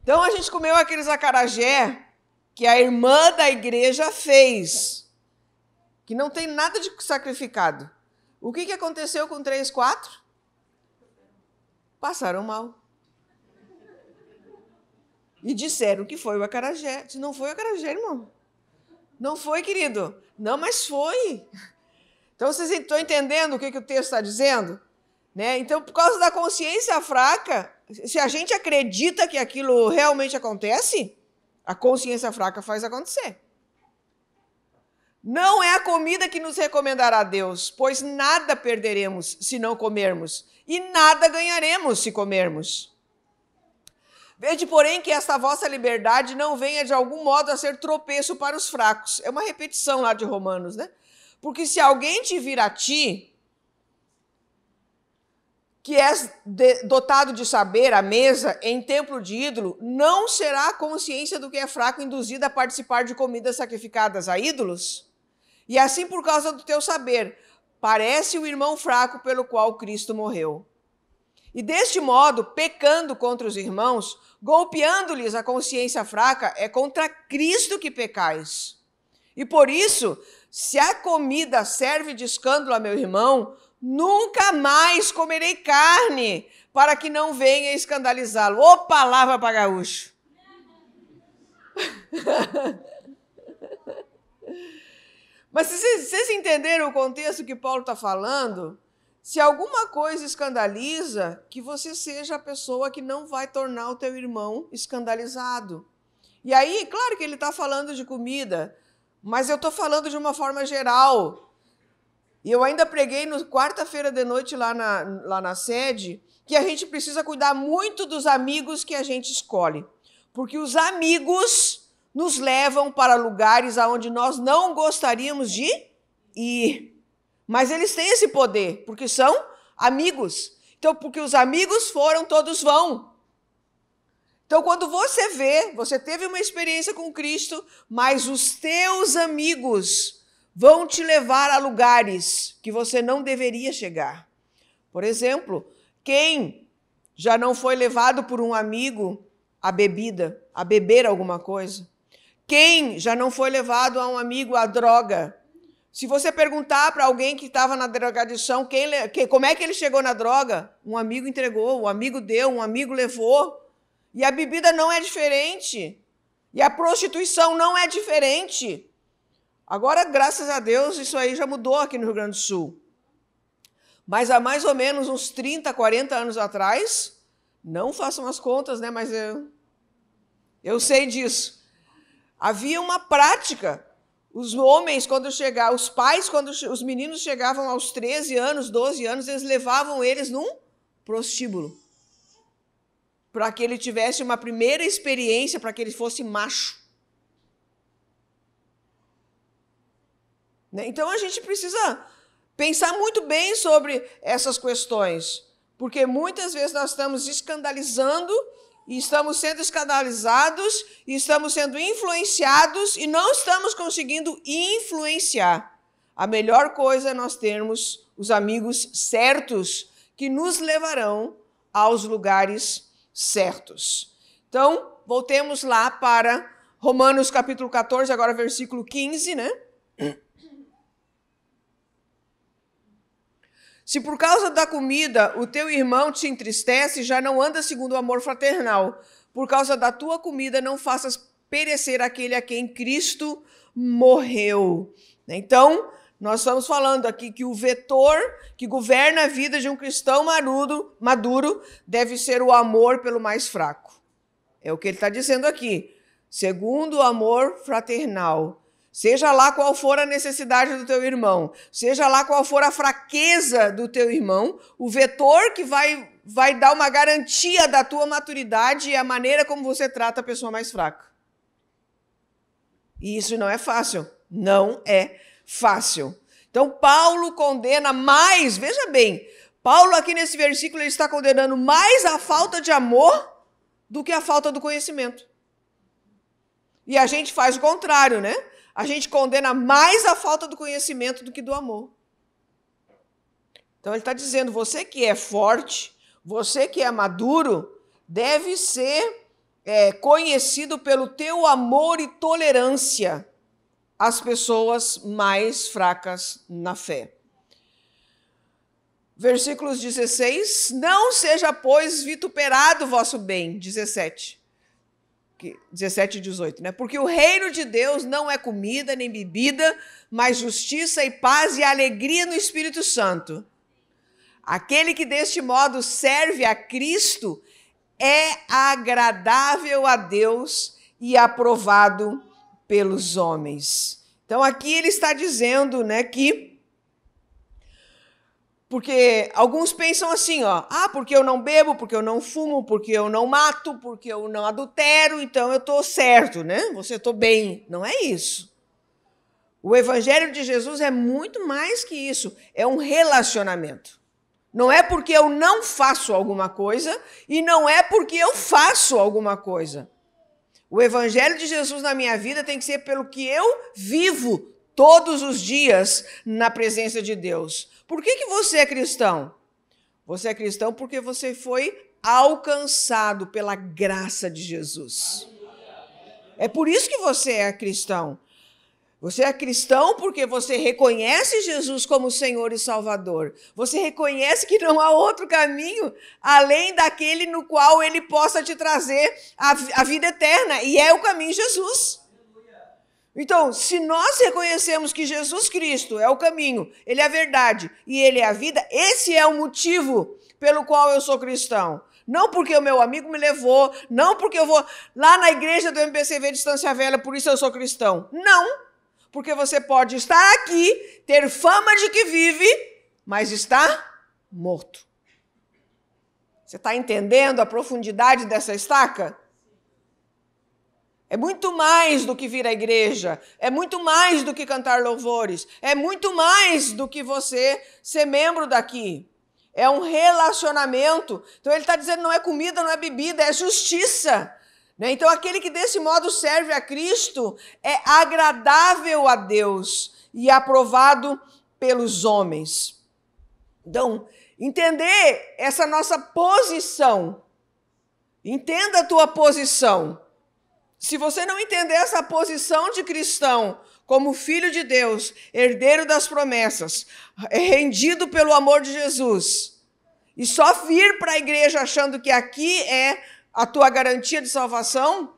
Então a gente comeu aqueles acarajé que a irmã da igreja fez, que não tem nada de sacrificado. O que aconteceu com 3, 4? Passaram mal. E disseram que foi o acarajé. Não foi o acarajé, irmão. Não foi, querido. Não, mas foi. Então vocês estão entendendo o que o texto está dizendo? Né? Então, por causa da consciência fraca, se a gente acredita que aquilo realmente acontece, a consciência fraca faz acontecer. Não é a comida que nos recomendará a Deus, pois nada perderemos se não comermos, e nada ganharemos se comermos. Vede, porém, que esta vossa liberdade não venha de algum modo a ser tropeço para os fracos. É uma repetição lá de Romanos, né? Porque se alguém te vir a ti, que és dotado de saber, à mesa, em templo de ídolo, não será a consciência do que é fraco induzida a participar de comidas sacrificadas a ídolos? E assim, por causa do teu saber, parece o irmão fraco pelo qual Cristo morreu. E deste modo, pecando contra os irmãos, golpeando-lhes a consciência fraca, é contra Cristo que pecais. E por isso, se a comida serve de escândalo a meu irmão, nunca mais comerei carne, para que não venha escandalizá-lo. Ô, palavra para gaúcho! Mas vocês entenderam o contexto que Paulo está falando? Se alguma coisa escandaliza, que você seja a pessoa que não vai tornar o teu irmão escandalizado. E aí, claro que ele está falando de comida, mas eu estou falando de uma forma geral. E eu ainda preguei no quarta-feira de noite lá na sede, que a gente precisa cuidar muito dos amigos que a gente escolhe. Porque os amigos nos levam para lugares aonde nós não gostaríamos de ir. Mas eles têm esse poder, porque são amigos. Então, porque os amigos foram, todos vão. Então, quando você vê, você teve uma experiência com Cristo, mas os teus amigos vão te levar a lugares que você não deveria chegar. Por exemplo, quem já não foi levado por um amigo à bebida, a beber alguma coisa? Quem já não foi levado a um amigo à droga? Se você perguntar para alguém que estava na drogadição, como é que ele chegou na droga? Um amigo entregou, um amigo deu, um amigo levou. E a bebida não é diferente. E a prostituição não é diferente. Agora, graças a Deus, isso aí já mudou aqui no Rio Grande do Sul. Mas há mais ou menos uns 30, 40 anos atrás, não façam as contas, né? Mas eu sei disso. Havia uma prática. Os homens, quando chegavam, os pais, quando os meninos chegavam aos 13 anos, 12 anos, eles levavam eles num prostíbulo. Para que ele tivesse uma primeira experiência, para que ele fosse macho. Então a gente precisa pensar muito bem sobre essas questões, porque muitas vezes nós estamos escandalizando, e estamos sendo escandalizados, e estamos sendo influenciados, e não estamos conseguindo influenciar. A melhor coisa é nós termos os amigos certos que nos levarão aos lugares certos. Então, voltemos lá para Romanos capítulo 14, agora versículo 15, né? Se por causa da comida o teu irmão te entristece, já não anda segundo o amor fraternal. Por causa da tua comida não faças perecer aquele a quem Cristo morreu. Então, nós estamos falando aqui que o vetor que governa a vida de um cristão maduro deve ser o amor pelo mais fraco. É o que ele está dizendo aqui. Segundo o amor fraternal. Seja lá qual for a necessidade do teu irmão, seja lá qual for a fraqueza do teu irmão, o vetor que vai dar uma garantia da tua maturidade é a maneira como você trata a pessoa mais fraca. E isso não é fácil. Não é fácil. Então, Paulo condena mais, veja bem, Paulo aqui nesse versículo ele está condenando mais a falta de amor do que a falta do conhecimento. E a gente faz o contrário, né? A gente condena mais a falta do conhecimento do que do amor. Então, ele está dizendo, você que é forte, você que é maduro, deve ser conhecido pelo teu amor e tolerância às pessoas mais fracas na fé. Versículos 16, não seja, pois, vituperado o vosso bem, 17 e 18, né? Porque o reino de Deus não é comida nem bebida, mas justiça e paz e alegria no Espírito Santo. Aquele que deste modo serve a Cristo é agradável a Deus e aprovado pelos homens. Então aqui ele está dizendo, né, que porque alguns pensam assim, ó, porque eu não bebo, porque eu não fumo, porque eu não mato, porque eu não adultero, então eu estou certo, né? Você estou bem. Não é isso. O Evangelho de Jesus é muito mais que isso. É um relacionamento. Não é porque eu não faço alguma coisa e não é porque eu faço alguma coisa. O Evangelho de Jesus na minha vida tem que ser pelo que eu vivo todos os dias na presença de Deus. Por que você é cristão? Você é cristão porque você foi alcançado pela graça de Jesus. É por isso que você é cristão. Você é cristão porque você reconhece Jesus como Senhor e Salvador. Você reconhece que não há outro caminho além daquele no qual Ele possa te trazer a vida eterna. E é o caminho Jesus. Então, se nós reconhecemos que Jesus Cristo é o caminho, Ele é a verdade e Ele é a vida, esse é o motivo pelo qual eu sou cristão. Não porque o meu amigo me levou, não porque eu vou lá na igreja do MPCV de Estância Velha, por isso eu sou cristão. Não, porque você pode estar aqui, ter fama de que vive, mas está morto. Você está entendendo a profundidade dessa estaca? É muito mais do que vir à igreja, é muito mais do que cantar louvores, é muito mais do que você ser membro daqui. É um relacionamento. Então ele está dizendo, não é comida, não é bebida, é justiça. Né? Então aquele que desse modo serve a Cristo é agradável a Deus e aprovado pelos homens. Então, entender essa nossa posição. Entenda a tua posição. Se você não entender essa posição de cristão, como filho de Deus, herdeiro das promessas, rendido pelo amor de Jesus, e só vir para a igreja achando que aqui é a tua garantia de salvação,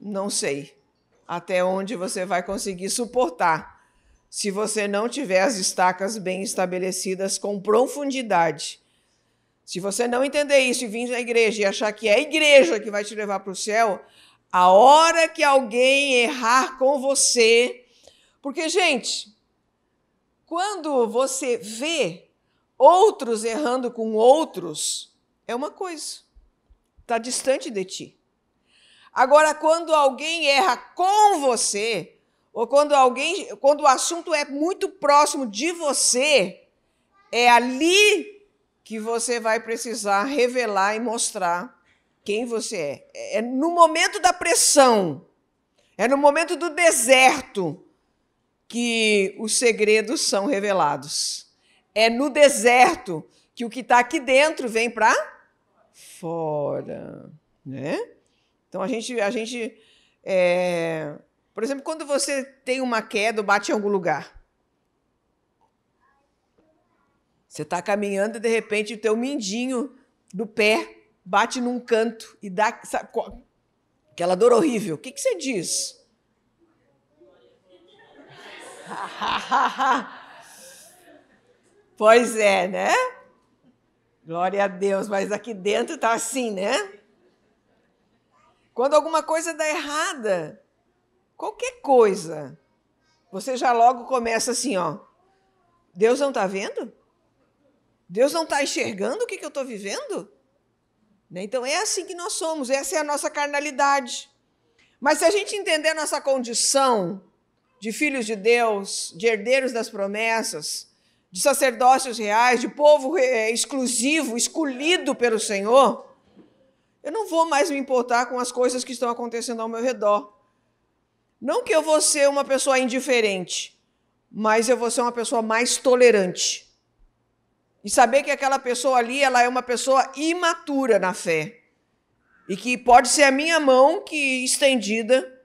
não sei até onde você vai conseguir suportar, se você não tiver as estacas bem estabelecidas com profundidade. Se você não entender isso e vir na igreja e achar que é a igreja que vai te levar para o céu, a hora que alguém errar com você... Porque, gente, quando você vê outros errando com outros, é uma coisa. Está distante de ti. Agora, quando alguém erra com você, ou quando o assunto é muito próximo de você, é ali que você vai precisar revelar e mostrar quem você é. É no momento da pressão, é no momento do deserto que os segredos são revelados. É no deserto que o que está aqui dentro vem para fora, né? Então, por exemplo, quando você tem uma queda ou bate em algum lugar, você está caminhando e, de repente, o teu mindinho do pé bate num canto e dá aquela dor horrível. O que você diz? Pois é, né? Glória a Deus, mas aqui dentro está assim, né? Quando alguma coisa dá errada, qualquer coisa, você já logo começa assim, ó. Deus não está vendo? Deus não está enxergando o que eu estou vivendo? Então, é assim que nós somos, essa é a nossa carnalidade. Mas se a gente entender a nossa condição de filhos de Deus, de herdeiros das promessas, de sacerdócios reais, de povo exclusivo, escolhido pelo Senhor, eu não vou mais me importar com as coisas que estão acontecendo ao meu redor. Não que eu vou ser uma pessoa indiferente, mas eu vou ser uma pessoa mais tolerante. E saber que aquela pessoa ali, ela é uma pessoa imatura na fé. E que pode ser a minha mão que estendida,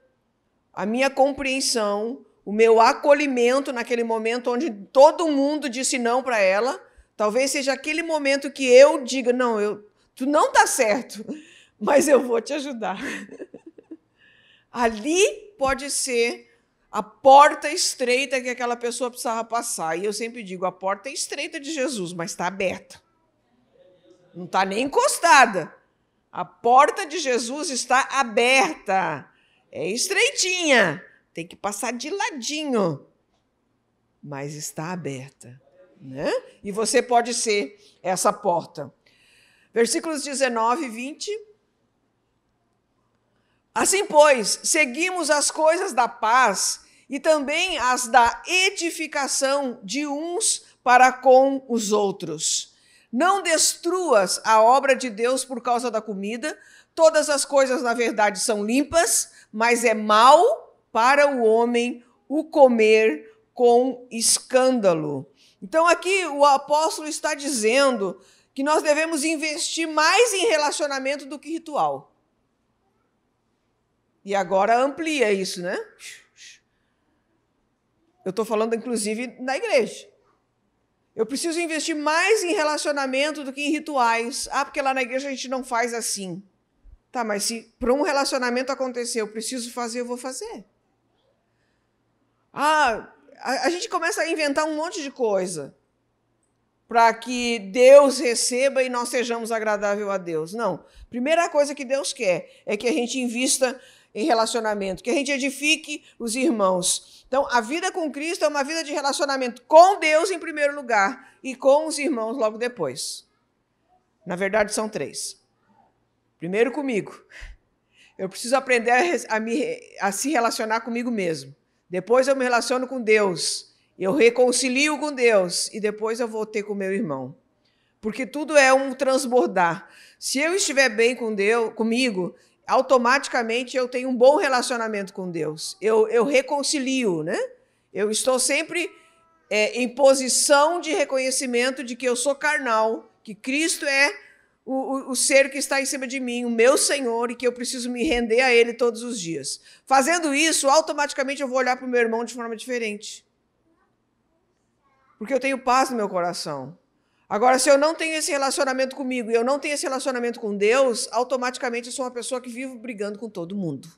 a minha compreensão, o meu acolhimento naquele momento onde todo mundo disse não para ela. Talvez seja aquele momento que eu diga, não, tu não está certo, mas eu vou te ajudar. Ali pode ser a porta estreita que aquela pessoa precisava passar. E eu sempre digo, a porta é estreita de Jesus, mas está aberta. Não está nem encostada. A porta de Jesus está aberta. É estreitinha. Tem que passar de ladinho. Mas está aberta. Né? E você pode ser essa porta. Versículos 19 e 20. Assim, pois, seguimos as coisas da paz e também as da edificação de uns para com os outros. Não destruas a obra de Deus por causa da comida. Todas as coisas, na verdade, são limpas, mas é mal para o homem o comer com escândalo. Então, aqui o apóstolo está dizendo que nós devemos investir mais em relacionamento do que ritual. E agora amplia isso, né? Eu estou falando, inclusive, na igreja. Eu preciso investir mais em relacionamento do que em rituais. Ah, porque lá na igreja a gente não faz assim. Tá, mas se para um relacionamento acontecer, eu preciso fazer, eu vou fazer. Ah, a gente começa a inventar um monte de coisa para que Deus receba e nós sejamos agradáveis a Deus. Não. Primeira coisa que Deus quer é que a gente invista em relacionamento, que a gente edifique os irmãos. Então, a vida com Cristo é uma vida de relacionamento com Deus em primeiro lugar e com os irmãos logo depois. Na verdade, são 3. Primeiro comigo. Eu preciso aprender a se relacionar comigo mesmo. Depois eu me relaciono com Deus. Eu reconcilio com Deus. E depois eu vou ter com o meu irmão. Porque tudo é um transbordar. Se eu estiver bem com Deus, comigo, automaticamente eu tenho um bom relacionamento com Deus. Eu reconcilio, né? Eu estou sempre em posição de reconhecimento de que eu sou carnal, que Cristo é o ser que está em cima de mim, o meu Senhor, e que eu preciso me render a Ele todos os dias. Fazendo isso, automaticamente eu vou olhar para o meu irmão de forma diferente. Porque eu tenho paz no meu coração. Agora, se eu não tenho esse relacionamento comigo e eu não tenho esse relacionamento com Deus, automaticamente eu sou uma pessoa que vive brigando com todo mundo.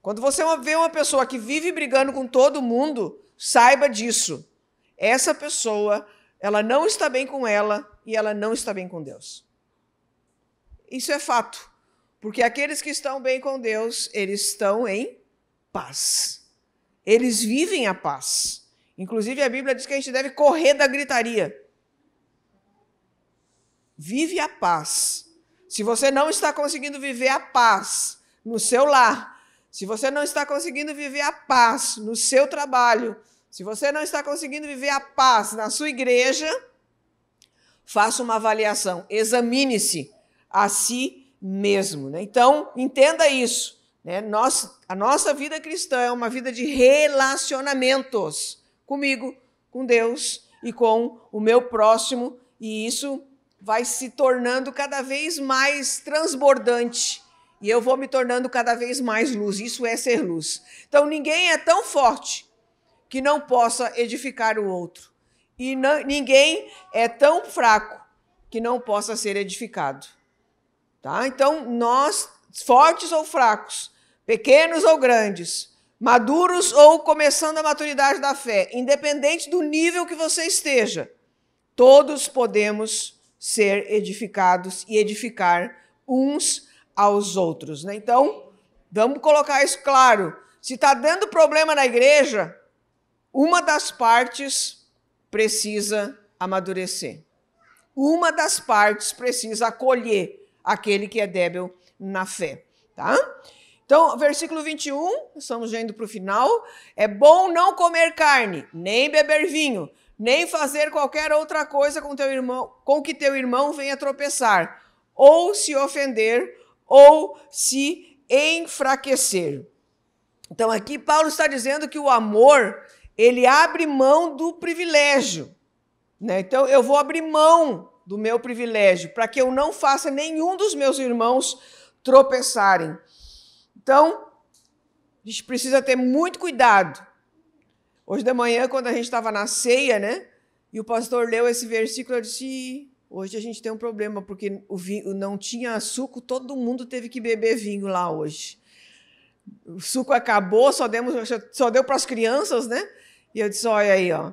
Quando você vê uma pessoa que vive brigando com todo mundo, saiba disso. Essa pessoa, ela não está bem com ela e ela não está bem com Deus. Isso é fato. Porque aqueles que estão bem com Deus, eles estão em paz. Eles vivem a paz. Inclusive, a Bíblia diz que a gente deve correr da gritaria. Vive a paz. Se você não está conseguindo viver a paz no seu lar, se você não está conseguindo viver a paz no seu trabalho, se você não está conseguindo viver a paz na sua igreja, faça uma avaliação, examine-se a si mesmo, né? Então, entenda isso, né? A nossa vida cristã é uma vida de relacionamentos comigo, com Deus e com o meu próximo, e isso vai se tornando cada vez mais transbordante, e eu vou me tornando cada vez mais luz. Isso é ser luz. Então, ninguém é tão forte que não possa edificar o outro. E ninguém é tão fraco que não possa ser edificado. Tá? Então, nós, fortes ou fracos, pequenos ou grandes, maduros ou começando a maturidade da fé, independente do nível que você esteja, todos podemos ser edificados e edificar uns aos outros, né? Então, vamos colocar isso claro. Se está dando problema na igreja, uma das partes precisa amadurecer. Uma das partes precisa acolher aquele que é débil na fé, tá? Então, versículo 21, estamos já indo para o final. É bom não comer carne, nem beber vinho, nem fazer qualquer outra coisa com que teu irmão venha tropeçar, ou se ofender, ou se enfraquecer. Então, aqui Paulo está dizendo que o amor, ele abre mão do privilégio, né? Então, eu vou abrir mão do meu privilégio para que eu não faça nenhum dos meus irmãos tropeçarem. Então, a gente precisa ter muito cuidado. Hoje de manhã, quando a gente estava na ceia, né? E o pastor leu esse versículo, eu disse: hoje a gente tem um problema, porque o vinho não tinha suco, todo mundo teve que beber vinho lá hoje. O suco acabou, só deu para as crianças, né? E eu disse: olha aí, ó.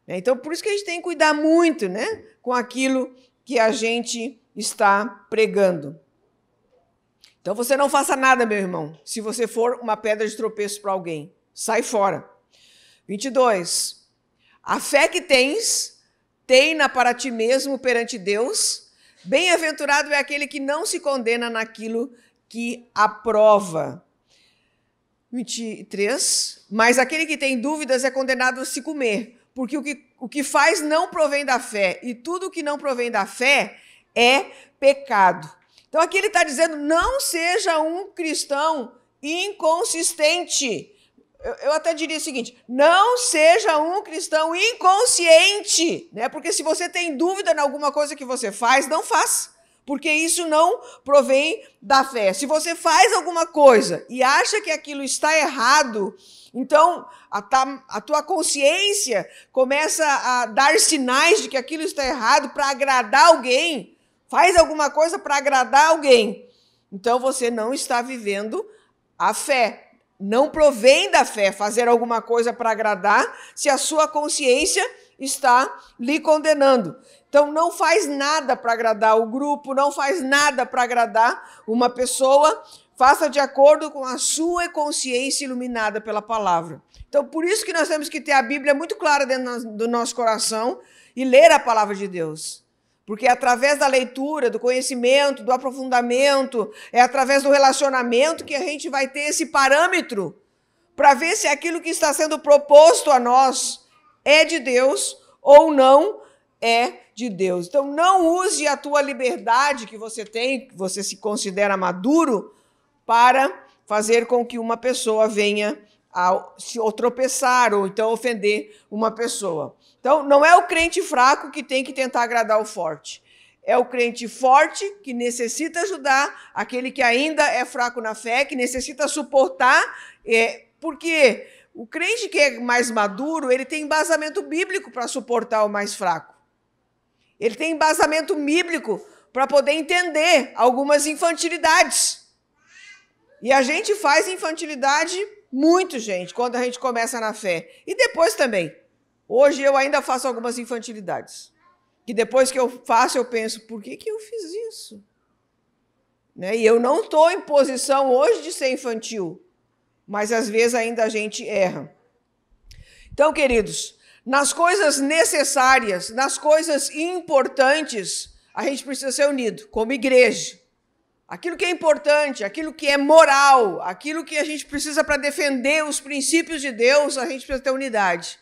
Então, por isso que a gente tem que cuidar muito, né? Com aquilo que a gente está pregando. Então, você não faça nada, meu irmão, se você for uma pedra de tropeço para alguém. Sai fora. 22. A fé que tens, tem-na para ti mesmo perante Deus. Bem-aventurado é aquele que não se condena naquilo que aprova. 23. Mas aquele que tem dúvidas é condenado a se comer, porque o que faz não provém da fé, e tudo o que não provém da fé é pecado. Então aqui ele está dizendo: não seja um cristão inconsistente. Eu até diria o seguinte: não seja um cristão inconsciente, né? Porque se você tem dúvida em alguma coisa que você faz, não faça, porque isso não provém da fé. Se você faz alguma coisa e acha que aquilo está errado, então a tua consciência começa a dar sinais de que aquilo está errado para agradar alguém, faz alguma coisa para agradar alguém, então você não está vivendo a fé. Não provém da fé fazer alguma coisa para agradar se a sua consciência está lhe condenando. Então, não faz nada para agradar o grupo, não faz nada para agradar uma pessoa, faça de acordo com a sua consciência iluminada pela palavra. Então, por isso que nós temos que ter a Bíblia muito clara dentro do nosso coração e ler a palavra de Deus. Porque é através da leitura, do conhecimento, do aprofundamento, é através do relacionamento que a gente vai ter esse parâmetro para ver se aquilo que está sendo proposto a nós é de Deus ou não é de Deus. Então, não use a tua liberdade que você tem, que você se considera maduro, para fazer com que uma pessoa venha a se tropeçar ou então ofender uma pessoa. Então, não é o crente fraco que tem que tentar agradar o forte. É o crente forte que necessita ajudar aquele que ainda é fraco na fé, que necessita suportar, porque o crente que é mais maduro, ele tem embasamento bíblico para suportar o mais fraco. Ele tem embasamento bíblico para poder entender algumas infantilidades. E a gente faz infantilidade muito, gente, quando a gente começa na fé. E depois também. Hoje eu ainda faço algumas infantilidades. Que depois que eu faço, eu penso, por que eu fiz isso? Né? E eu não estou em posição hoje de ser infantil. Mas às vezes ainda a gente erra. Então, queridos, nas coisas necessárias, nas coisas importantes, a gente precisa ser unido, como igreja. Aquilo que é importante, aquilo que é moral, aquilo que a gente precisa para defender os princípios de Deus, a gente precisa ter unidade.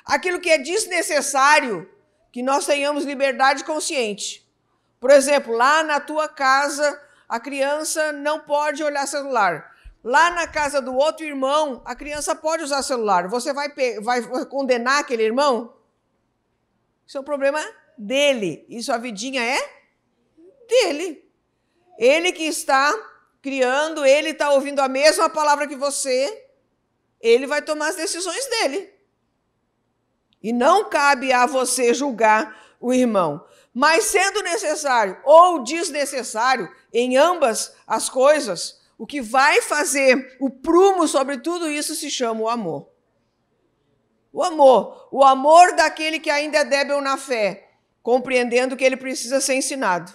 Aquilo que é desnecessário, que nós tenhamos liberdade consciente. Por exemplo, lá na tua casa, a criança não pode olhar celular. Lá na casa do outro irmão, a criança pode usar celular. Você vai condenar aquele irmão? Isso é um problema dele. Isso a vidinha é dele. Ele que está criando, ele está ouvindo a mesma palavra que você, ele vai tomar as decisões dele. E não cabe a você julgar o irmão. Mas sendo necessário ou desnecessário, em ambas as coisas, o que vai fazer o prumo sobre tudo isso se chama o amor. O amor daquele que ainda é débil na fé, compreendendo que ele precisa ser ensinado.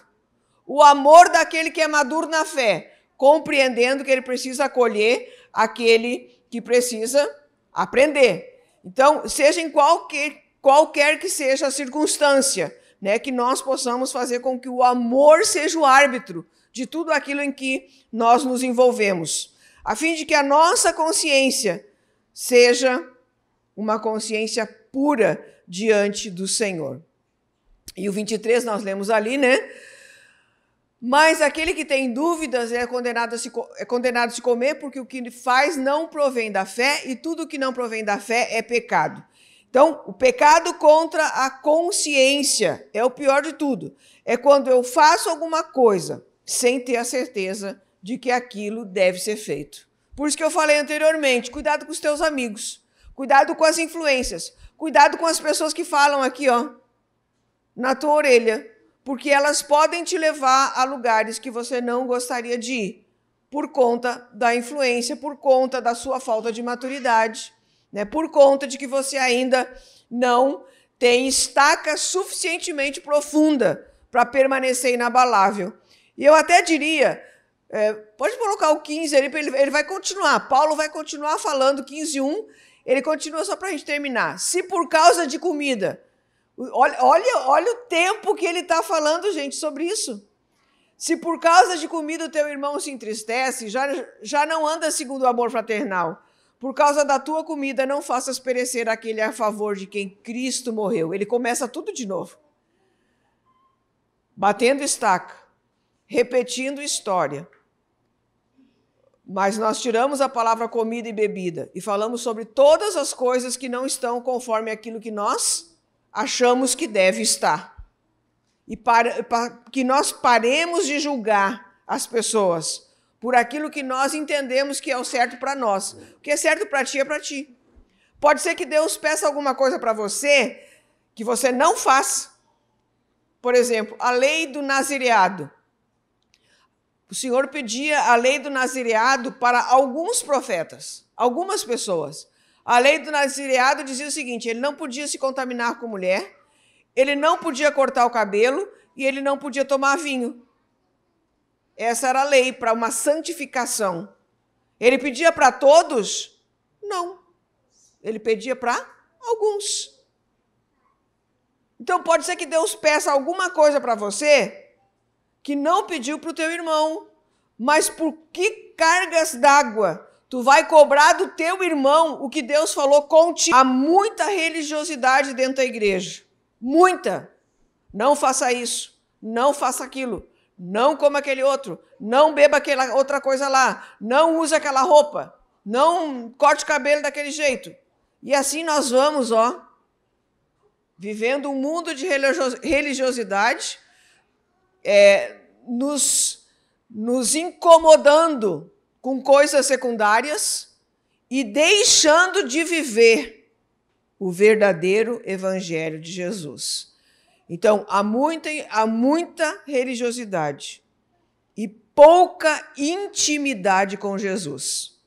O amor daquele que é maduro na fé, compreendendo que ele precisa acolher aquele que precisa aprender. Então, seja em qualquer que seja a circunstância, né, que nós possamos fazer com que o amor seja o árbitro de tudo aquilo em que nós nos envolvemos, a fim de que a nossa consciência seja uma consciência pura diante do Senhor. E o 23 nós lemos ali, né? Mas aquele que tem dúvidas é condenado a se comer, porque o que faz não provém da fé, e tudo que não provém da fé é pecado. Então, o pecado contra a consciência é o pior de tudo. É quando eu faço alguma coisa sem ter a certeza de que aquilo deve ser feito. Por isso que eu falei anteriormente, cuidado com os teus amigos, cuidado com as influências, cuidado com as pessoas que falam aqui, ó, na tua orelha, porque elas podem te levar a lugares que você não gostaria de ir, por conta da influência, por conta da sua falta de maturidade, né? Por conta de que você ainda não tem estaca suficientemente profunda para permanecer inabalável. E eu até diria, pode colocar o 15 ali, ele vai continuar, Paulo vai continuar falando, 15:1, ele continua só para a gente terminar. Se por causa de comida... Olha o tempo que ele está falando, gente, sobre isso. Se por causa de comida o teu irmão se entristece, já não anda segundo o amor fraternal. Por causa da tua comida, não faças perecer aquele a favor de quem Cristo morreu. Ele começa tudo de novo. Batendo estaca, repetindo história. Mas nós tiramos a palavra comida e bebida e falamos sobre todas as coisas que não estão conforme aquilo que nós achamos que deve estar. E para que nós paremos de julgar as pessoas por aquilo que nós entendemos que é o certo para nós. O que é certo para ti é para ti. Pode ser que Deus peça alguma coisa para você que você não faz. Por exemplo, a lei do nazireado. O Senhor pedia a lei do nazireado para alguns profetas, algumas pessoas. A lei do nazireado dizia o seguinte, ele não podia se contaminar com mulher, ele não podia cortar o cabelo e ele não podia tomar vinho. Essa era a lei para uma santificação. Ele pedia para todos? Não. Ele pedia para alguns. Então, Então pode ser que Deus peça alguma coisa para você que não pediu para o teu irmão. Mas por que cargas d'água tu vai cobrar do teu irmão o que Deus falou contigo? Há muita religiosidade dentro da igreja. Muita. Não faça isso. Não faça aquilo. Não coma aquele outro. Não beba aquela outra coisa lá. Não use aquela roupa. Não corte o cabelo daquele jeito. E assim nós vamos, vivendo um mundo de religiosidade, nos incomodando com coisas secundárias e deixando de viver o verdadeiro evangelho de Jesus. Então, há muita religiosidade e pouca intimidade com Jesus.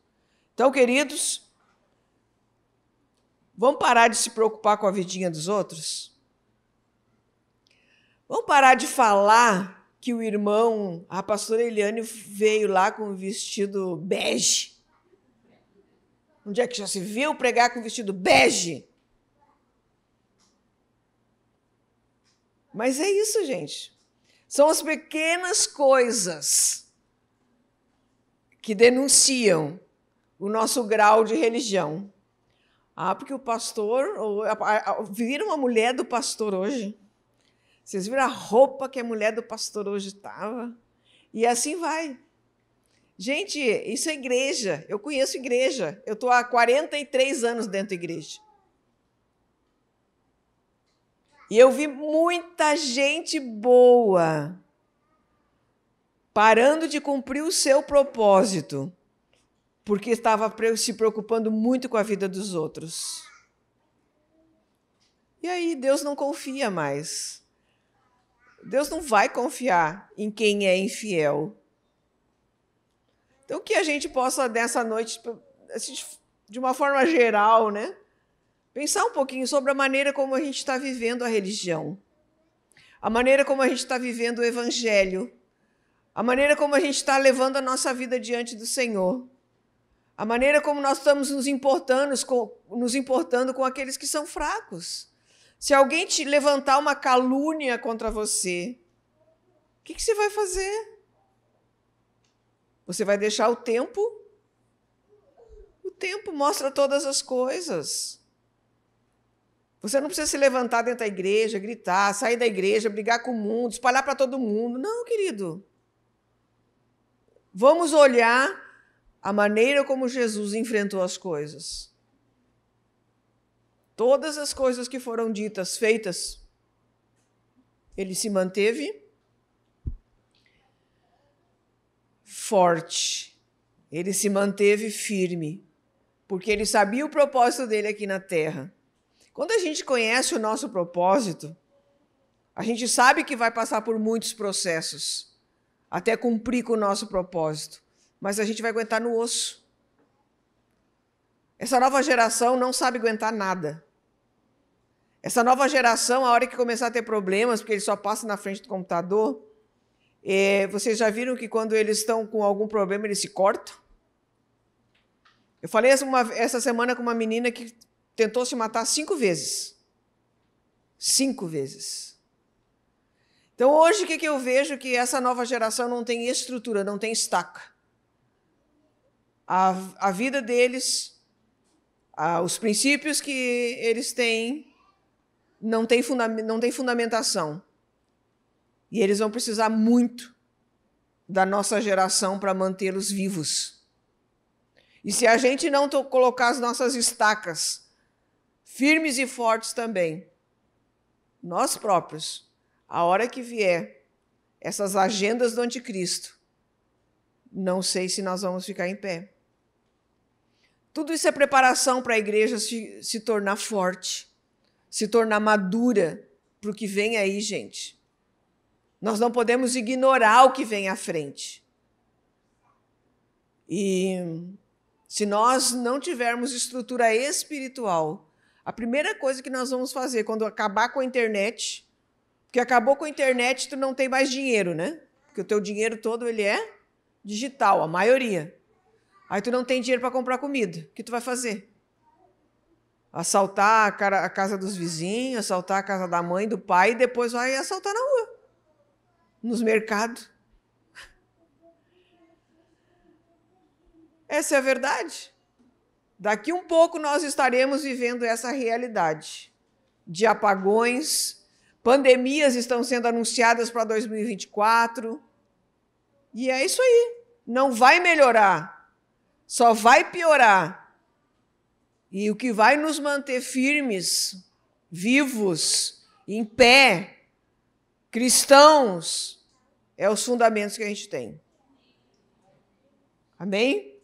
Então, queridos, vamos parar de se preocupar com a vidinha dos outros? Vamos parar de falar que o irmão, a pastora Eliane, veio lá com um vestido bege. Onde é que já se viu pregar com vestido bege? Mas é isso, gente. São as pequenas coisas que denunciam o nosso grau de religião. Porque o pastor... Viram a mulher do pastor hoje? Vocês viram a roupa que a mulher do pastor hoje estava? E assim vai. Gente, isso é igreja. Eu conheço igreja. Eu estou há 43 anos dentro da igreja. E eu vi muita gente boa parando de cumprir o seu propósito, porque estava se preocupando muito com a vida dos outros. E aí Deus não confia mais. Deus não vai confiar em quem é infiel. Então, que a gente possa, nessa noite, de uma forma geral, pensar um pouquinho sobre a maneira como a gente está vivendo a religião, a maneira como a gente está vivendo o evangelho, a maneira como a gente está levando a nossa vida diante do Senhor, a maneira como nós estamos nos importando com aqueles que são fracos. Se alguém te levantar uma calúnia contra você, o que você vai fazer? Você vai deixar o tempo? O tempo mostra todas as coisas. Você não precisa se levantar dentro da igreja, gritar, sair da igreja, brigar com o mundo, espalhar para todo mundo. Não, querido. Vamos olhar a maneira como Jesus enfrentou as coisas. Todas as coisas que foram ditas, feitas, ele se manteve forte. Ele se manteve firme, porque ele sabia o propósito dele aqui na terra. Quando a gente conhece o nosso propósito, a gente sabe que vai passar por muitos processos até cumprir com o nosso propósito, mas a gente vai aguentar no osso. Essa nova geração não sabe aguentar nada. Essa nova geração, a hora que começar a ter problemas, porque eles só passam na frente do computador, vocês já viram que quando eles estão com algum problema, eles se cortam? Eu falei essa semana com uma menina que tentou se matar 5 vezes. 5 vezes. Então, hoje, o que eu vejo? Que essa nova geração não tem estrutura, não tem estaca. A vida deles, os princípios que eles têm, não tem fundamentação. E eles vão precisar muito da nossa geração para mantê-los vivos. E se a gente não colocar as nossas estacas firmes e fortes também, nós próprios, a hora que vier essas agendas do anticristo, não sei se nós vamos ficar em pé. Tudo isso é preparação para a igreja se tornar forte, se tornar madura para o que vem aí, gente. Nós não podemos ignorar o que vem à frente. E se nós não tivermos estrutura espiritual, a primeira coisa que nós vamos fazer quando acabar com a internet, porque acabou com a internet, tu não tem mais dinheiro, Porque o teu dinheiro todo ele é digital, a maioria. Aí tu não tem dinheiro para comprar comida. O que tu vai fazer? assaltar a casa dos vizinhos, assaltar a casa da mãe, do pai, e depois vai assaltar na rua, nos mercados. Essa é a verdade. Daqui um pouco nós estaremos vivendo essa realidade de apagões, pandemias estão sendo anunciadas para 2024, e é isso aí. Não vai melhorar, só vai piorar. E o que vai nos manter firmes, vivos, em pé, cristãos, é os fundamentos que a gente tem. Amém?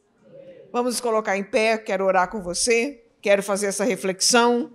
Vamos nos colocar em pé, quero orar com você, quero fazer essa reflexão.